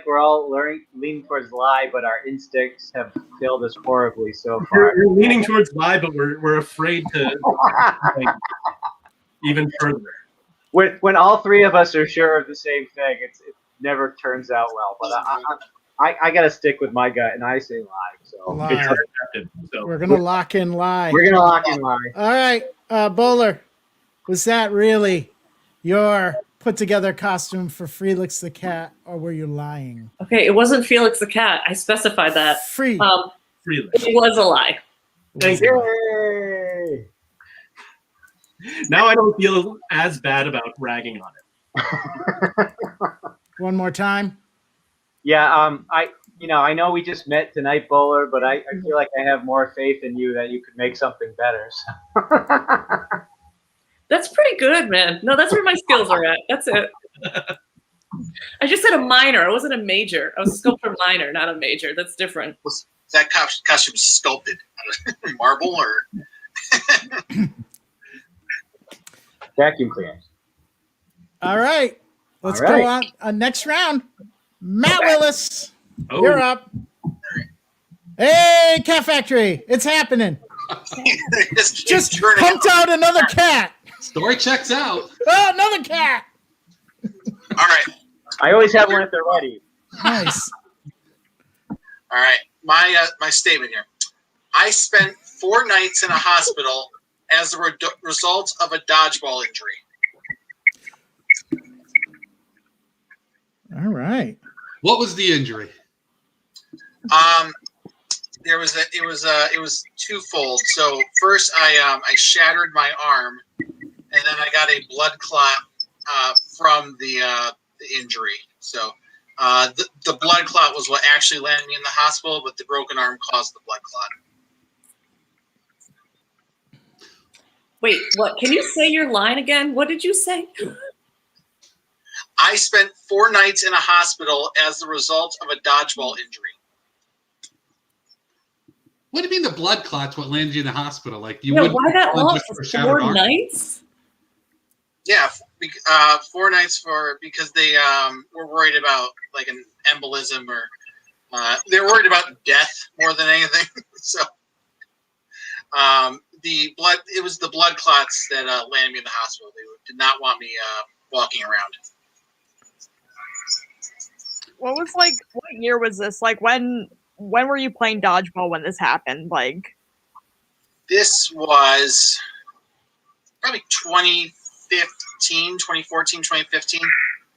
we're all leaning towards lie, but our instincts have failed us horribly so far. We're leaning towards lie, but we're afraid to even further. When all three of us are sure of the same thing, it never turns out well. But I gotta stick with my gut, and I say lie. So Lie. We're gonna lock in lie. We're gonna lock in lie. All right, Bowler, was that really your put together costume for Felix the cat, or were you lying? Okay, it wasn't Felix the cat. I specified that. Free. It was a lie. Thank you. Yay! Now I don't feel as bad about ragging on it. One more time. Yeah, I know we just met tonight, Bowler, but I feel like I have more faith in you that you could make something better. So. That's pretty good, man. No, that's where my skills are at. That's it. I just said a minor. I wasn't a major. I was a sculptor minor, not a major. That's different. Was that costume sculpted out of marble or? Vacuum cleaners. All right, let's go on. Next round. Matt Willis, you're up. Hey, Cat Factory, it's happening. Just pumped out another cat. Story checks out. Oh, another cat. All right. I always have one if they're ready. Nice. All right. My statement here. I spent 4 nights in a hospital as a result of a dodgeball injury. All right. What was the injury? It was twofold. So first, I shattered my arm, and then I got a blood clot from the injury. So the blood clot was what actually landed me in the hospital, but the broken arm caused the blood clot. Wait, what? Can you say your line again? What did you say? I spent 4 nights in a hospital as the result of a dodgeball injury. What do you mean the blood clot's what landed you in the hospital? Like you Yeah, wouldn't why that long? just for shattered 4 arm? nights? Yeah, 4 nights because they were worried about like an embolism or they were worried about death more than anything. So it was the blood clots that landed me in the hospital. They did not want me walking around. What year was this? Like when were you playing dodgeball when this happened? Like this was probably 2014, 2015.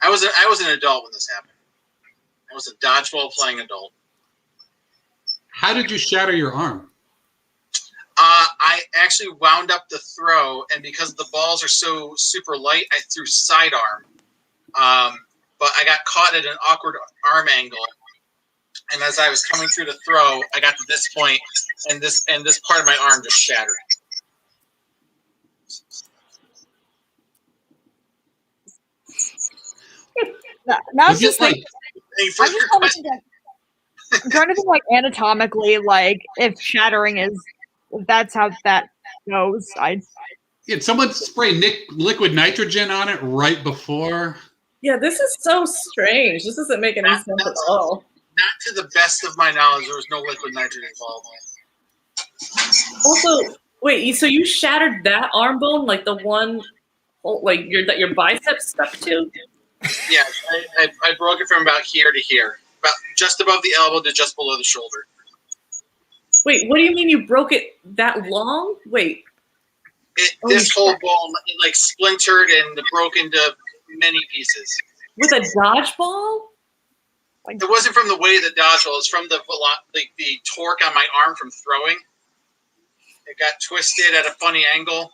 I was an adult when this happened. I was a dodgeball playing adult. How did you shatter your arm? I actually wound up the throw, and because the balls are so super light, I threw sidearm. But I got caught at an awkward arm angle, and as I was coming through the throw, I got to this point, and this part of my arm just shattered. now it's just like I'm trying to think like anatomically, like if shattering is that's how that goes. Did someone spray liquid nitrogen on it right before? Yeah, this is so strange. This doesn't make any sense at all. Not to the best of my knowledge, there was no liquid nitrogen involved. Also, wait, so you shattered that arm bone, like the one, like your biceps stuck to? Yeah, I broke it from about here to here, about just above the elbow to just below the shoulder. Wait, what do you mean you broke it that long? Wait. This whole bone like splintered and broke into many pieces. With a dodgeball? It wasn't from the way the dodgeball. It's from the torque on my arm from throwing. It got twisted at a funny angle,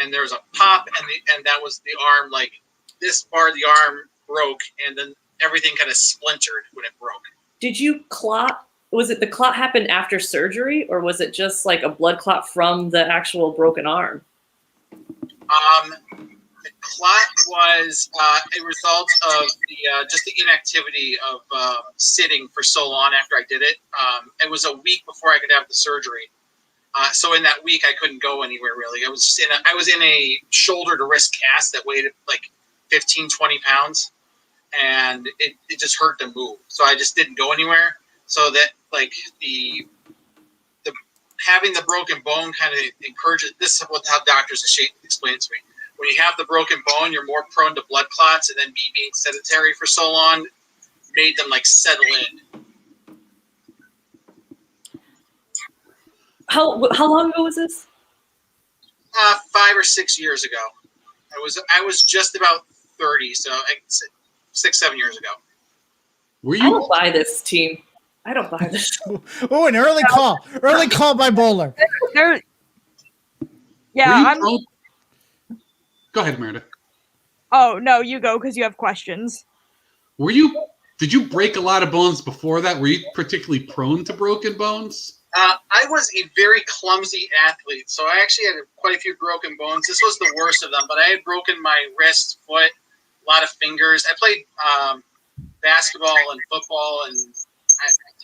and there was a pop, and that was the arm. Like this part of the arm broke, and then everything kind of splintered when it broke. Did you clot? Was it the clot happened after surgery, or was it just like a blood clot from the actual broken arm? The clot was a result of just the inactivity of sitting for so long after I did it. It was a week before I could have the surgery. So in that week, I couldn't go anywhere really. I was in a shoulder to wrist cast that weighed like 15, 20 pounds, and it just hurt to move. So I just didn't go anywhere. So that like the having the broken bone kind of encourages. This is how doctors explain it to me. When you have the broken bone, you're more prone to blood clots, and then me being sedentary for so long made them like settle in. How long ago was this? 5 or 6 years ago. I was just about 30, so 6, 7 years ago. Were I you? don't buy this, team. I don't buy this. Oh, an early call. Early call by Bowler. Yeah, Were you Go ahead, Meredith. Oh, no, you go because you have questions. Did you break a lot of bones before that? Were you particularly prone to broken bones? I was a very clumsy athlete, so I actually had quite a few broken bones. This was the worst of them, but I had broken my wrist, foot, a lot of fingers. I played basketball and football and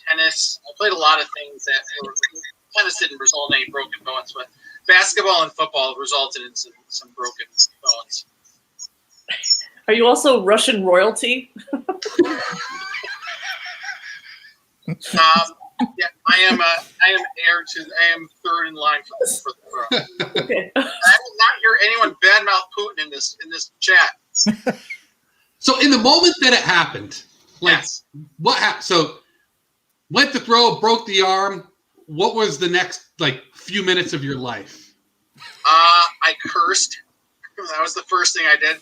tennis. I played a lot of things that tennis didn't result in any broken bones, but basketball and football resulted in some broken bones. Are you also Russian royalty? Yeah, I am heir to. I am third in line for the throne. Okay. I will not hear anyone badmouth Putin in this chat. So in the moment that it happened, Yes. what happened? So went to throw, broke the arm. What was the next few minutes of your life? I cursed. That was the first thing I did.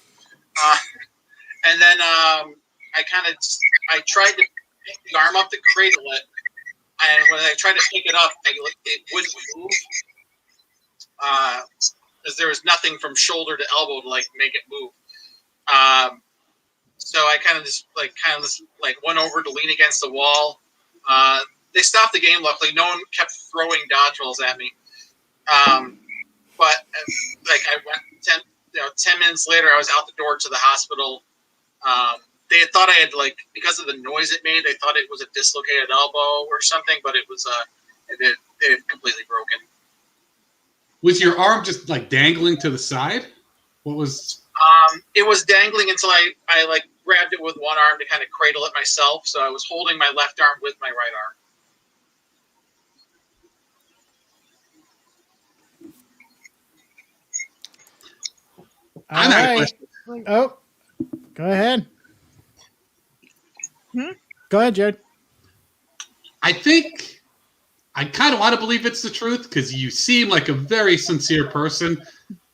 And then I tried to pick the arm up to cradle it. And when I tried to pick it up, it wouldn't move. Because there was nothing from shoulder to elbow to make it move. So I kind of just went over to lean against the wall. They stopped the game. Luckily, no one kept throwing dodgeballs at me. But I went 10 minutes later, I was out the door to the hospital. They had thought I had because of the noise it made, they thought it was a dislocated elbow or something, but it was it had completely broken. Was your arm just dangling to the side? What was? It was dangling until I grabbed it with one arm to kind of cradle it myself. So I was holding my left arm with my right arm. I'm out of questions. Oh, go ahead. Go ahead, Jared. I think I kind of want to believe it's the truth because you seem like a very sincere person,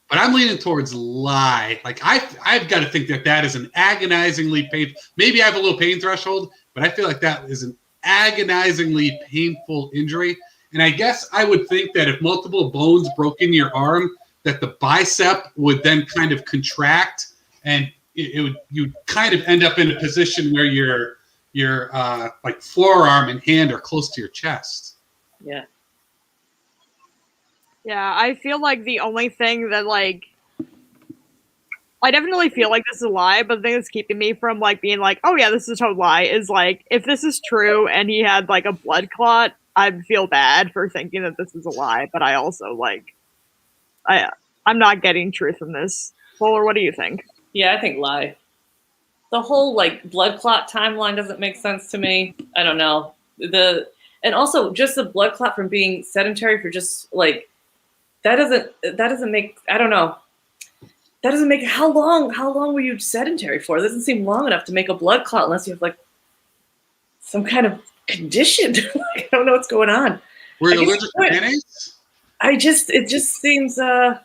but I'm leaning towards lie. I've got to think that is an agonizingly painful. Maybe I have a little pain threshold, but I feel like that is an agonizingly painful injury. And I guess I would think that if multiple bones broke in your arm, that the bicep would then kind of contract, and you'd kind of end up in a position where your forearm and hand are close to your chest. Yeah. Yeah, I feel like the only thing that I definitely feel like this is a lie, but the thing that's keeping me from being oh yeah, this is a total lie is if this is true and he had a blood clot, I'd feel bad for thinking that this is a lie, but I also I'm not getting truth from this. Fuller, what do you think? Yeah, I think lie. the whole like blood clot timeline doesn't make sense to me. I don't know. And also just the blood clot from being sedentary for just like that doesn't make, I don't know. That doesn't make, how long were you sedentary for? It doesn't seem long enough to make a blood clot unless you have like some kind of condition. I don't know what's going on. Were you allergic to mayonnaise? It just seems, I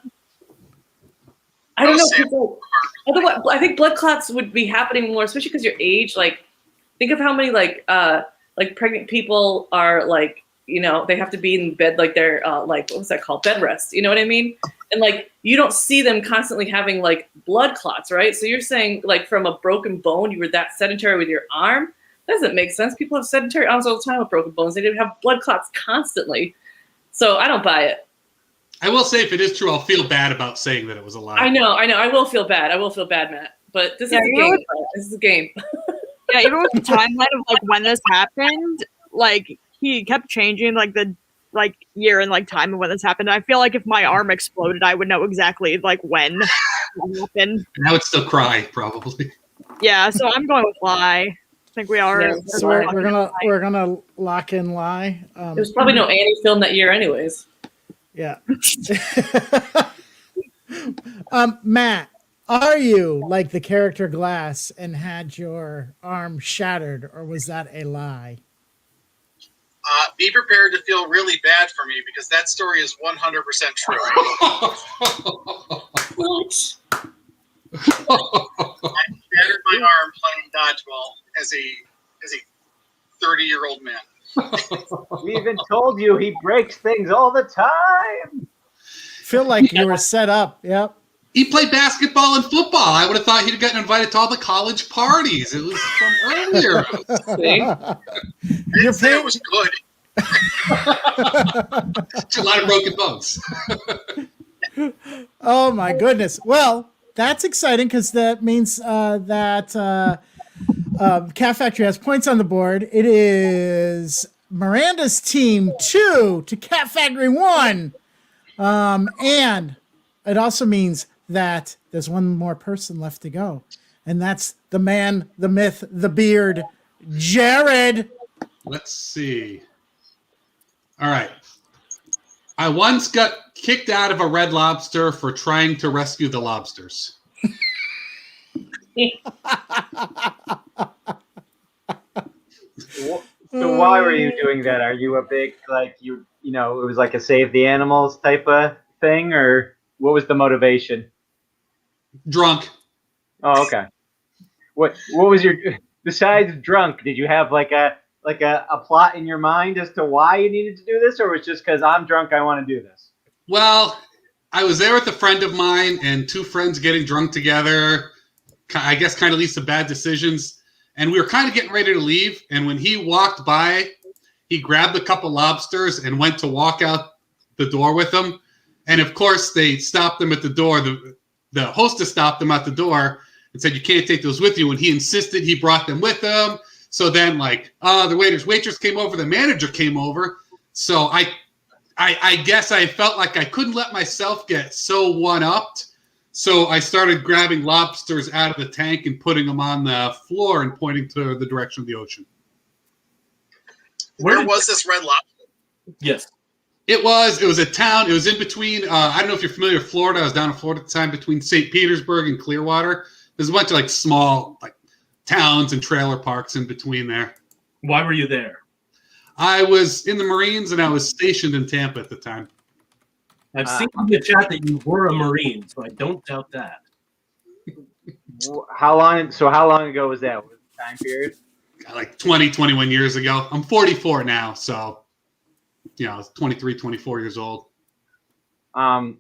don't know. People, otherwise, I think blood clots would be happening more, especially because your age. Like, think of how many like pregnant people are like, you know, they have to be in bed like they're like, what was that called? Bed rest. You know what I mean? And like, you don't see them constantly having like blood clots, right? So you're saying like from a broken bone, you were that sedentary with your arm? That doesn't make sense. People have sedentary arms all the time with broken bones. They didn't have blood clots constantly. So I don't buy it. I will say, if it is true, I'll feel bad about saying that it was a lie. I know. I will feel bad. Matt. But this is a game. This is a game. Yeah, even with the timeline of like when this happened, like he kept changing like the like year and like time of when this happened. I feel like if my arm exploded, I would know exactly like when it happened. And I would still cry, probably. Yeah, so I'm going with lie. I think we are. Yeah, So we're gonna lock in lie. There's probably no Annie film that year, anyways. Yeah. Matt, are you like the character Glass and had your arm shattered, or was that a lie? Be prepared to feel really bad for me because that story is 100% true. What? I shattered my arm playing dodgeball as a 30-year-old man. We even told you he breaks things all the time. Feel like you were set up. Yep. He played basketball and football. I would have thought he'd have gotten invited to all the college parties. It was from earlier. I didn't say it was good. It's a lot of broken bones. Oh my goodness. Well, that's exciting because that means that Cat Factory has points on the board. It is Miranda's team 2 to Cat Factory 1. And it also means that there's one more person left to go. And that's the man, the myth, the beard, Jared. Let's see. All right. I once got kicked out of a Red Lobster for trying to rescue the lobsters. So why were you doing that? Are you a big like you know it was like a save the animals type of thing, or what was the motivation? Drunk. Oh, okay. What was your besides drunk? Did you have like a plot in your mind as to why you needed to do this, or was it just because I'm drunk I want to do this? Well, I was there with a friend of mine, and two friends getting drunk together, I guess kind of leads to bad decisions. And we were kind of getting ready to leave. And when he walked by, he grabbed a couple lobsters and went to walk out the door with them. And of course, they stopped him at the door. The hostess stopped him at the door and said, "You can't take those with you." And he insisted he brought them with him. So then, like, the waitress came over. The manager came over. So I guess I felt like I couldn't let myself get so one-upped. So I started grabbing lobsters out of the tank and putting them on the floor and pointing to the direction of the ocean. Where was this Red Lobster? Yes. It was a town. It was in between. I don't know if you're familiar with Florida. I was down in Florida at the time, between St. Petersburg and Clearwater. There's a bunch of like small like towns and trailer parks in between there. Why were you there? I was in the Marines and I was stationed in Tampa at the time. I've seen in the chat that you were a Marine, so I don't doubt that. How long ago was that? What was the time period? Like 20, 21 years ago. I'm 44 now, so I was 23, 24 years old. Are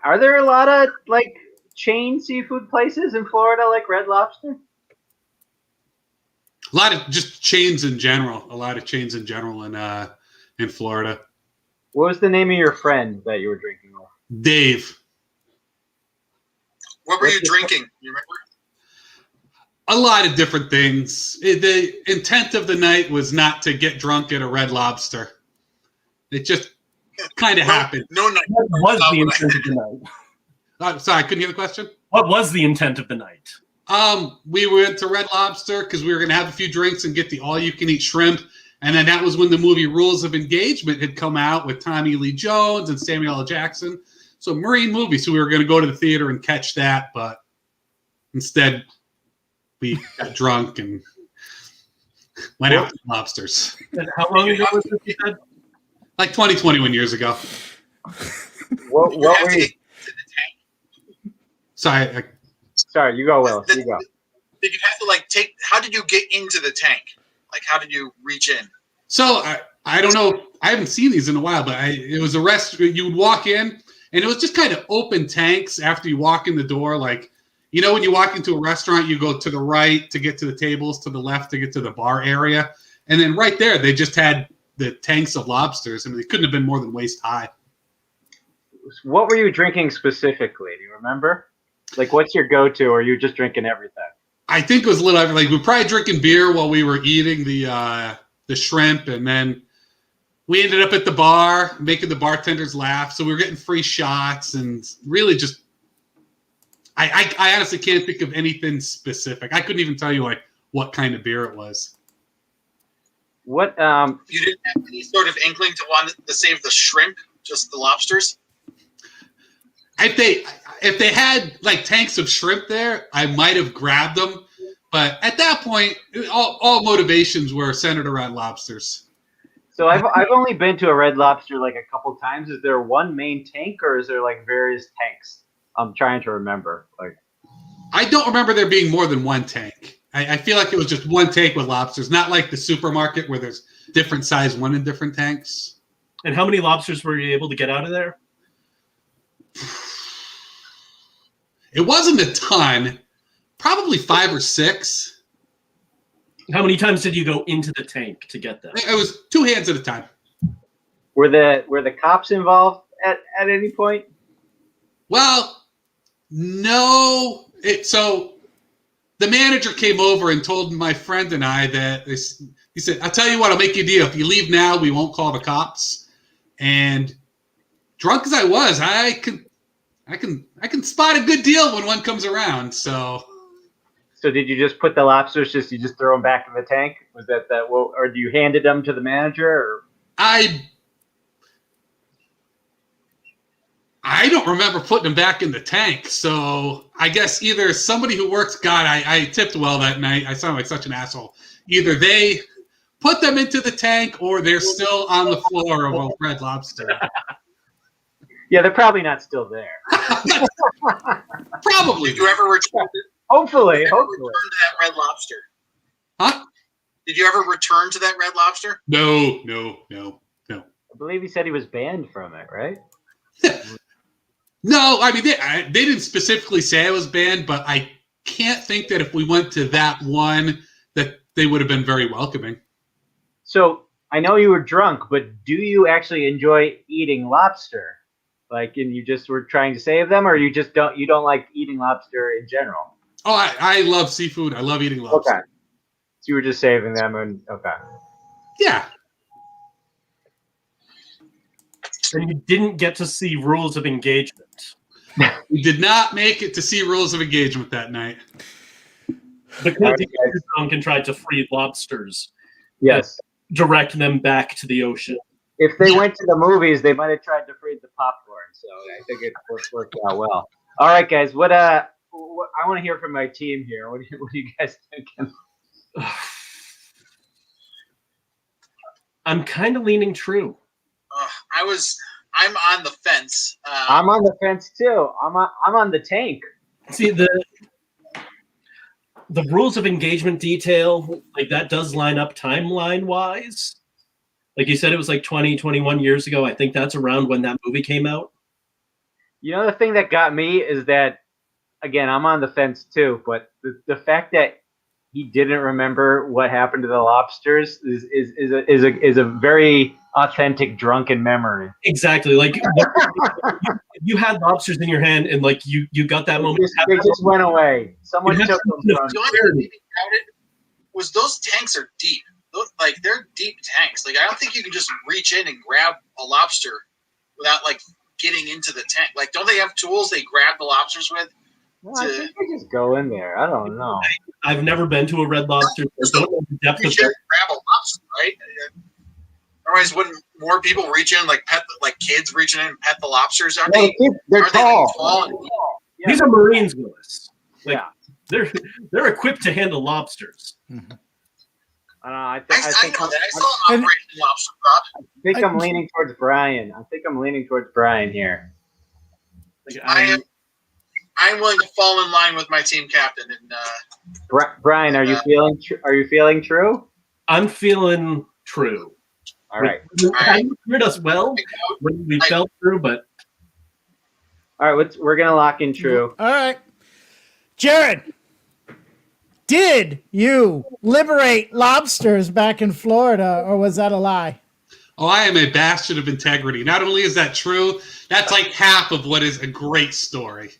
there a lot of like chain seafood places in Florida like Red Lobster? A lot of just chains in general. A lot of chains in general in Florida. What was the name of your friend that you were drinking with? Dave. What were you drinking? You remember? A lot of different things. The intent of the night was not to get drunk at a Red Lobster. It just kind of happened. No night. What was the intent of the night? Sorry, I couldn't hear the question. What was the intent of the night? We went to Red Lobster because we were going to have a few drinks and get the all-you-can-eat shrimp. And then that was when the movie Rules of Engagement had come out with Tommy Lee Jones and Samuel L. Jackson. So Marine movie. So we were going to go to the theater and catch that, but instead we got drunk and went out to Lobsters. And how long ago was this, you said? Like 20, 21 years ago. What were you? Sorry. Sorry, you go, Will. You go. Did you have to like take? How did you get into the tank? Like, how did you reach in? So I don't know. I haven't seen these in a while, but it was a restaurant. You would walk in, and it was just kind of open tanks after you walk in the door. Like, you know, when you walk into a restaurant, you go to the right to get to the tables, to the left to get to the bar area. And then right there, they just had the tanks of lobsters. I mean, they couldn't have been more than waist high. What were you drinking specifically? Do you remember? Like, what's your go-to, or are you just drinking everything? I think it was a little like we were probably drinking beer while we were eating the shrimp, and then we ended up at the bar making the bartenders laugh. So we were getting free shots, and really just I honestly can't think of anything specific. I couldn't even tell you like what kind of beer it was. What You didn't have any sort of inkling to want to save the shrimp, just the lobsters? If they had like tanks of shrimp there, I might have grabbed them. But at that point, all motivations were centered around lobsters. So I've only been to a Red Lobster like a couple times. Is there one main tank, or is there like various tanks? I'm trying to remember. Like, I don't remember there being more than one tank. I feel like it was just one tank with lobsters, not like the supermarket where there's different size one in different tanks. And how many lobsters were you able to get out of there? It wasn't a ton, probably 5 or 6. How many times did you go into the tank to get them? It was 2 hands at a time. were the cops involved at any point? Well, no. So the manager came over and told my friend and I that he said, "I'll tell you what, I'll make you a deal. If you leave now, we won't call the cops." And drunk as I was, I can spot a good deal when one comes around. So did you just put the lobsters? You just throw them back in the tank? Was that or do you handed them to the manager? Or? I don't remember putting them back in the tank. So I guess either somebody who works, God, I tipped well that night. I sound like such an asshole. Either they put them into the tank or they're still on the floor of a Red Lobster. Yeah, they're probably not still there. Probably. Did you ever return? Hopefully. Return to that Red Lobster? Huh? Did you ever return to that Red Lobster? No. I believe he said he was banned from it, right? No, I mean, they didn't specifically say I was banned, but I can't think that if we went to that one that they would have been very welcoming. So I know you were drunk, but do you actually enjoy eating lobster? Like, and you just were trying to save them, or you don't like eating lobster in general? Oh, I love seafood. I love eating lobster. Okay. So you were just saving them, and okay. Yeah. And you didn't get to see Rules of Engagement. We did not make it to see Rules of Engagement that night. Because he was drunk and tried to free lobsters. Yes. Direct them back to the ocean. If they went to the movies, they might have tried to free the popcorn. So I think it worked out well. All right, guys. What I want to hear from my team here. What are you guys thinking? I'm kind of leaning true. I'm on the fence. I'm on the fence too. I'm on the tank. See, the Rules of Engagement detail, like that does line up timeline wise. Like you said, it was like 20, 21 years ago. I think that's around when that movie came out. You know, the thing that got me is that, again, I'm on the fence too, but the fact that he didn't remember what happened to the lobsters is a very authentic drunken memory. Exactly. Like you had lobsters in your hand, and like you got that moment. They just went away. Someone took them from The only thing about it was those tanks are deep. Like, they're deep tanks. Like, I don't think you can just reach in and grab a lobster without like getting into the tank. Like, don't they have tools they grab the lobsters with Well, I think I just go in there. I don't know. I've never been to a Red Lobster. So I don't know the depth You of should grab a lobster, right? Otherwise, wouldn't more people reach in, like kids reaching in and pet the lobsters? Aren't they? They're Aren't they tall. like, tall? Yeah. These are Marines, Willis. Like, Yeah. they're equipped to handle lobsters. I don't know. I I think know that. I saw an Operation Lobster Prop. I think I'm leaning towards Brian. Here. Like, I'm willing to fall in line with my team captain. And Brian, are you feeling? Are you feeling true? I'm feeling true. All right. You heard us well when we felt true, but All right. We're gonna lock in true. All right. Jared, did you liberate lobsters back in Florida, or was that a lie? Oh, I am a bastard of integrity. Not only is that true, that's like half of what is a great story.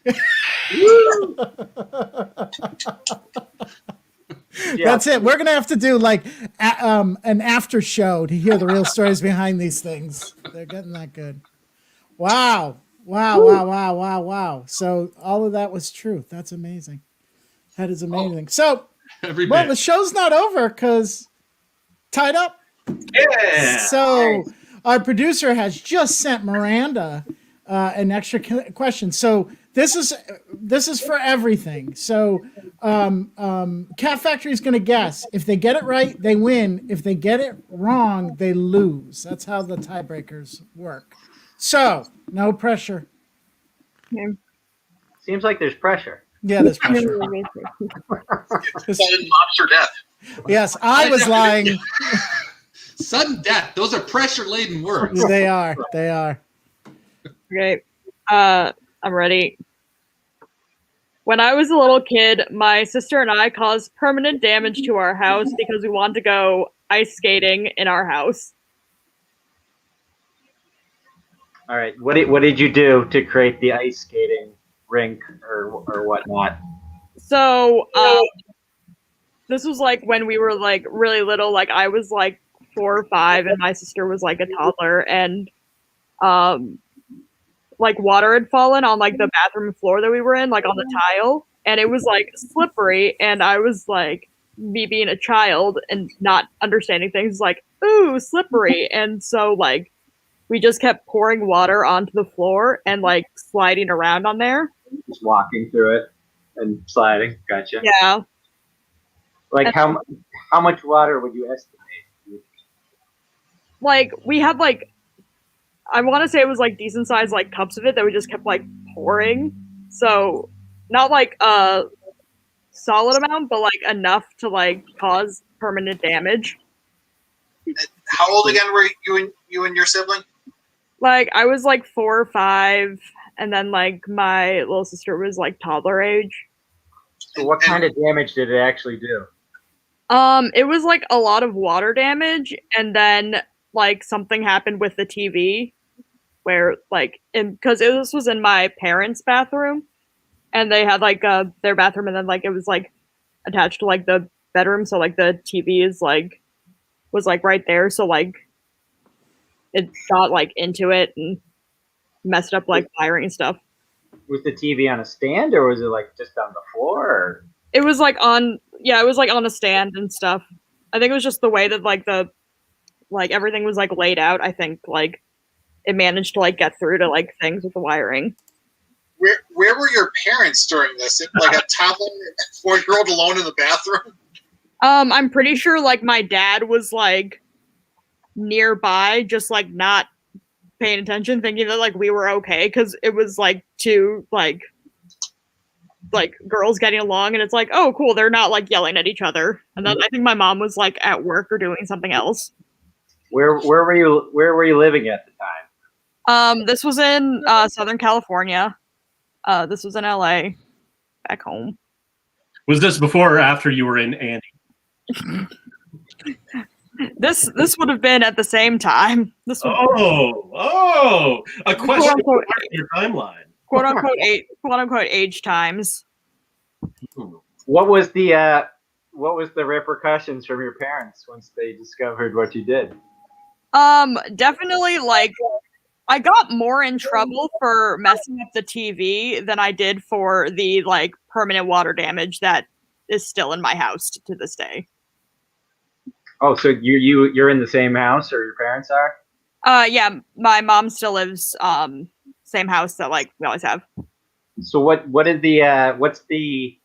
That's it. We're gonna have to do like an after show to hear the real stories behind these things. They're getting that good. Wow. So all of that was true. That's amazing. That is amazing. So, Every well, bit. the show's not over because tied up. yeah. So our producer has just sent Miranda an extra question. So this is for everything. So Cat Factory is going to guess. If they get it right, they win. If they get it wrong, they lose. That's how the tiebreakers work. So no pressure. Seems like there's pressure. Yeah, there's pressure. sudden lobster death. Yes, I was lying. Sudden death. Those are pressure-laden words. They are. They are. Okay. I'm ready. When I was a little kid, my sister and I caused permanent damage to our house because we wanted to go ice skating in our house. All right. What did you do to create the ice skating rink or whatnot? So, this was like when we were like really little, like I was like 4 or 5 and my sister was like a toddler, and like water had fallen on like the bathroom floor that we were in, like on the tile, and it was like slippery, and I was like, me being a child and not understanding things, like, ooh, slippery. And so like we just kept pouring water onto the floor and like sliding around on there. Just walking through it and sliding. Gotcha. Yeah. Like how much water would you estimate? Like we had like, I want to say it was like decent sized like cups of it that we just kept like pouring. So not like a solid amount, but like enough to like cause permanent damage. How old again were you and your sibling? Like I was like 4 or 5, and then like my little sister was like toddler age. So what kind of damage did it actually do? It was like a lot of water damage, and then like something happened with the TV where like because this was in my parents' bathroom, and they had like their bathroom, and then like it was like attached to like the bedroom, so like the TV was like right there, so like it got like into it and messed up like wiring and stuff. Was the TV on a stand or was it like just on the floor? Or? It was like on a stand and stuff. I think it was just the way that like the like everything was like laid out. I think like it managed to like get through to like things with the wiring. Where were your parents during this? Like a toddler, 4-year-old alone in the bathroom? I'm pretty sure like my dad was like nearby, just like not paying attention, thinking that like we were okay, because it was like two like girls getting along, and it's like, oh cool, they're not like yelling at each other. And then I think my mom was like at work or doing something else. Where were you living at the time? This was in Southern California. This was in LA, back home. Was this before or after you were in Andy? This would have been at the same time. This would A question for your timeline. quote unquote age times. What was the repercussions from your parents once they discovered what you did? Definitely like I got more in trouble for messing up the TV than I did for the like permanent water damage that is still in my house to this day. Oh, so you're in the same house, or your parents are? Yeah, my mom still lives same house that like we always have. So what is the what's the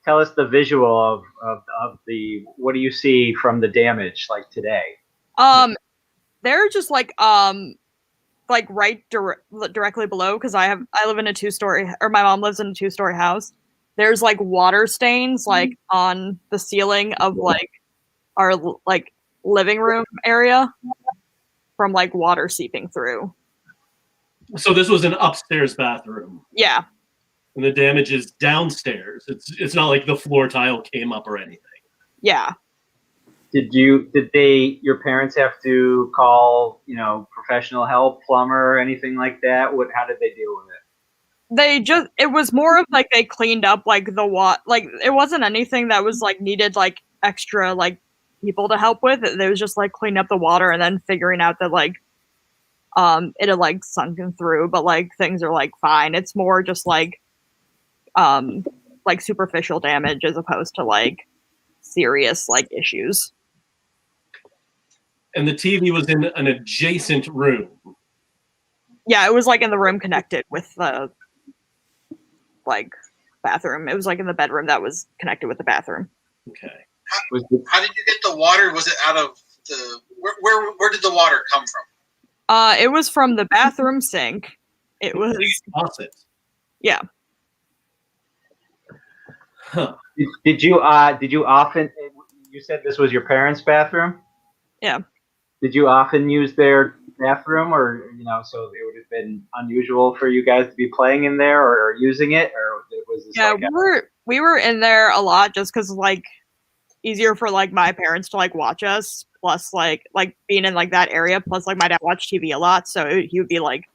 tell us the visual of the what do you see from the damage like today? They're just like right directly below because I live in a 2-story, or my mom lives in a 2-story house. There's like water stains like on the ceiling of like our like living room area from like water seeping through. So this was an upstairs bathroom. Yeah. And the damage is downstairs. It's not like the floor tile came up or anything. Yeah. Did your parents have to call, professional help, plumber or anything like that? How did they deal with it? It was more of like they cleaned up like like it wasn't anything that was like needed like extra like people to help with. It was just like cleaning up the water and then figuring out that like it had like sunken through, but like things are like fine. It's more just like superficial damage as opposed to like serious like issues. And the TV was in an adjacent room. Yeah, it was like in the room connected with the like bathroom. It was like in the bedroom that was connected with the bathroom. Okay. How did you get the water? Was it out of the where did the water come from? It was from the bathroom sink. It was faucet. Yeah. Huh. Did you often? You said this was your parents' bathroom. Yeah. Did you often use their bathroom, or so it would have been unusual for you guys to be playing in there or using it, or was this? Yeah, we were in there a lot just because like easier for like my parents to like watch us. Plus like being in like that area. Plus like my dad watched TV a lot, so he would be like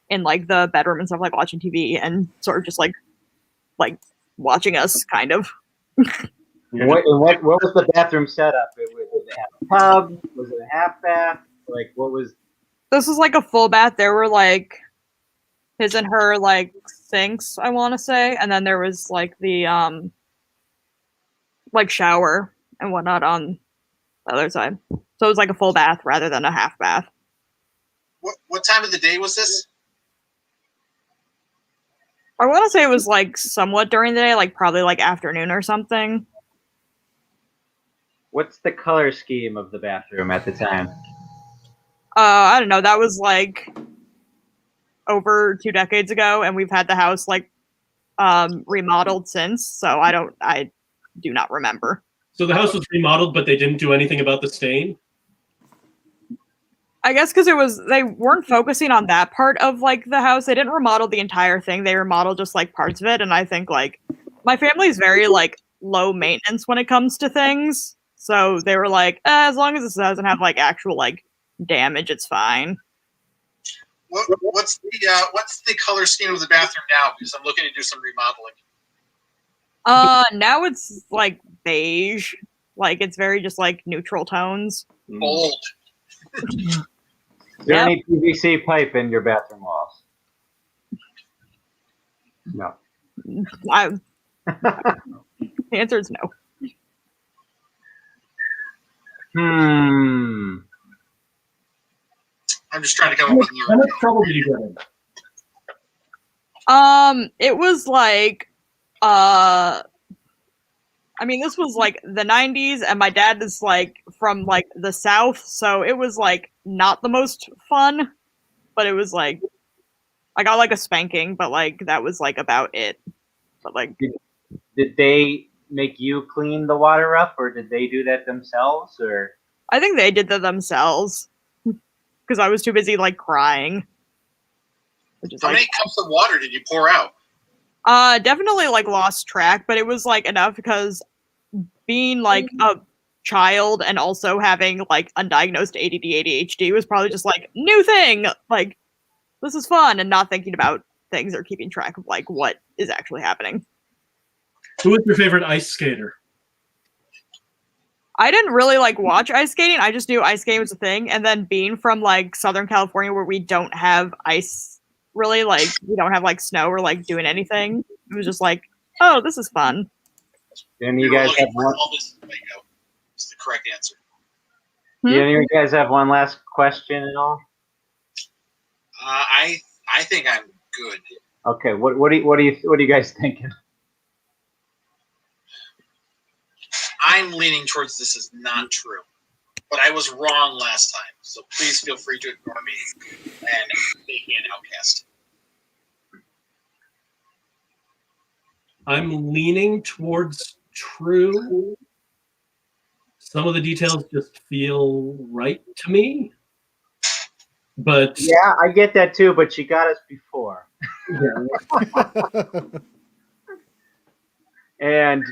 in like the bedroom and stuff, like watching TV and sort of just like watching us, kind of. What was the bathroom setup? Did it have a tub? Was it a half bath? Like, what was? This was like a full bath. There were like his and her like sinks, I want to say, and then there was like the like shower and whatnot on the other side. So it was like a full bath rather than a half bath. What time of the day was this? I want to say it was like somewhat during the day, like probably like afternoon or something. What's the color scheme of the bathroom at the time? I don't know. That was like over 2 decades ago, and we've had the house like remodeled since. So I do not remember. So the house was remodeled, but they didn't do anything about the stain? I guess because they weren't focusing on that part of like the house. They didn't remodel the entire thing. They remodeled just like parts of it. And I think like my family's very like low maintenance when it comes to things. So they were like, as long as this doesn't have like actual like damage, it's fine. What's the color scheme of the bathroom now? Because I'm looking to do some remodeling. Now it's like beige. Like it's very just like neutral tones. Old. Is there any PVC pipe in your bathroom walls? No. The answer is no. I'm just trying to come up with How much trouble did you get in? It was like I mean, this was like the 90s, and my dad is like from like the South, so it was like not the most fun, but it was like I got like a spanking, but like that was like about it. But like, did they make you clean the water up, or did they do that themselves? Or I think they did that themselves because I was too busy like crying. How many cups of water did you pour out? Definitely like lost track, but it was like enough because being like a child and also having like undiagnosed ADD ADHD was probably just like new thing. Like this is fun, and not thinking about things or keeping track of like what is actually happening. Who was your favorite ice skater? I didn't really like watch ice skating. I just knew ice skating was a thing. And then being from like Southern California where we don't have ice really, like we don't have like snow or like doing anything. It was just like, oh, this is fun. And We you were guys looking have for one. Elvis Fuego. Is the correct answer. Do any of you guys have one last question at all? I think I'm good. Okay. What are you guys thinking? I'm leaning towards this is not true, but I was wrong last time. So please feel free to ignore me and make me an outcast. I'm leaning towards true. Some of the details just feel right to me. But Yeah, I get that too, but you got us before. And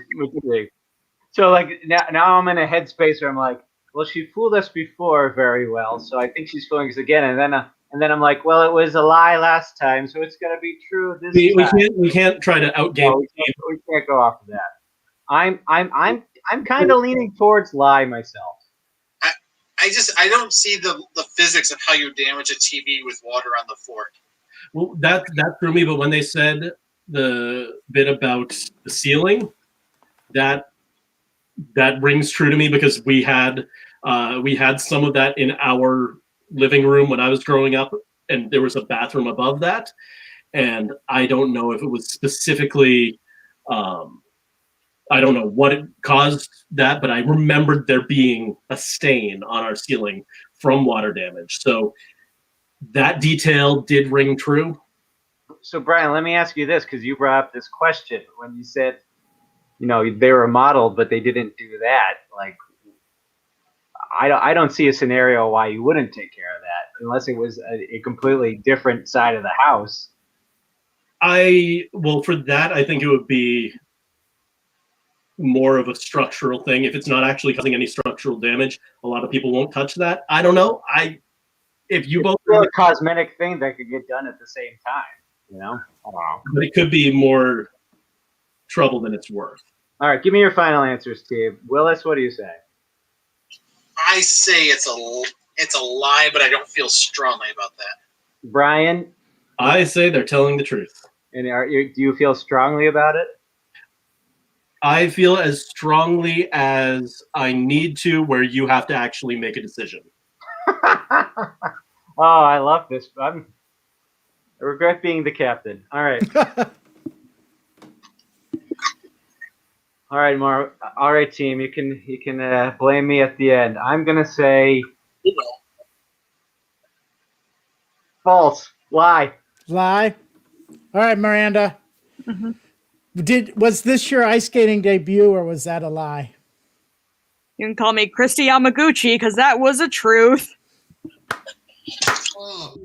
so like now I'm in a headspace where I'm like, well, she fooled us before very well, so I think she's fooling us again. And then I'm like, well, it was a lie last time, so it's gonna be true this time. we can't try to outgame. No, we can't go off of that. I'm kind of leaning towards lie myself. I don't see the physics of how you damage a TV with water on the fort. Well, that threw me. But when they said the bit about the ceiling, that rings true to me because we had some of that in our living room when I was growing up, and there was a bathroom above that, and I don't know if it was specifically. I don't know what it caused that, but I remembered there being a stain on our ceiling from water damage. So that detail did ring true. So Brian, let me ask you this, because you brought up this question when you said, they were modeled, but they didn't do that. Like, I don't see a scenario why you wouldn't take care of that unless it was a completely different side of the house. For that, I think it would be more of a structural thing. If it's not actually causing any structural damage, a lot of people won't touch that. I don't know. If you both a cosmetic thing that could get done at the same time, but it could be more trouble than it's worth. All right, give me your final answer, Steve. Willis, what do you say? I say it's a lie, but I don't feel strongly about that. Brian? I say they're telling the truth. And do you feel strongly about it? I feel as strongly as I need to, where you have to actually make a decision. Oh, I love this. I regret being the captain. All right. All right, Mar. All right, team. You can blame me at the end. I'm gonna say false. Lie. Lie. All right, Miranda. Mm-hmm. Was this your ice skating debut, or was that a lie? You can call me Christy Yamaguchi because that was a truth. Oh.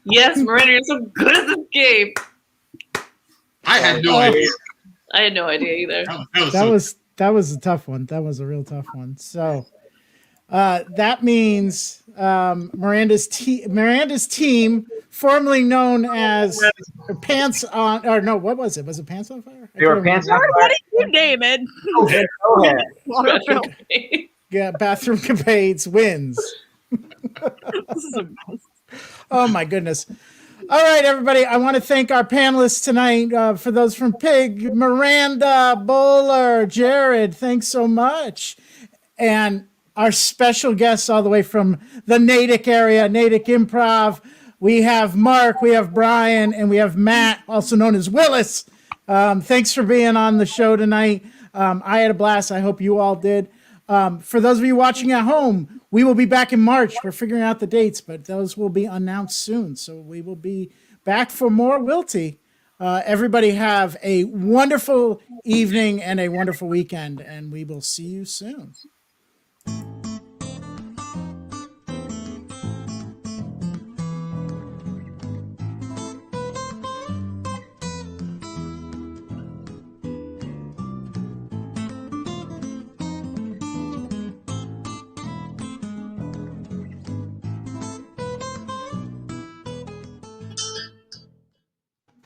Yes, Miranda, you're so good at this game. I had no idea. I had no idea either. That was a tough one. That was a real tough one. So that means Miranda's team, formerly known as Pants on, or no, what was it? Was it Pants on Fire? They were Pants on Fire. What did you name it? Go ahead. Special. Yeah, Bathroom Capades wins. This is a mess. Oh my goodness. All right, everybody. I want to thank our panelists tonight. For those from Pig, Miranda, Bowler, Jared, thanks so much. And our special guests all the way from the Natick area, Natick Improv. We have Mark, we have Brian, and we have Matt, also known as Willis. Thanks for being on the show tonight. I had a blast. I hope you all did. For those of you watching at home, we will be back in March. We're figuring out the dates, but those will be announced soon. So we will be back for more Wilty. Everybody have a wonderful evening and a wonderful weekend, and we will see you soon.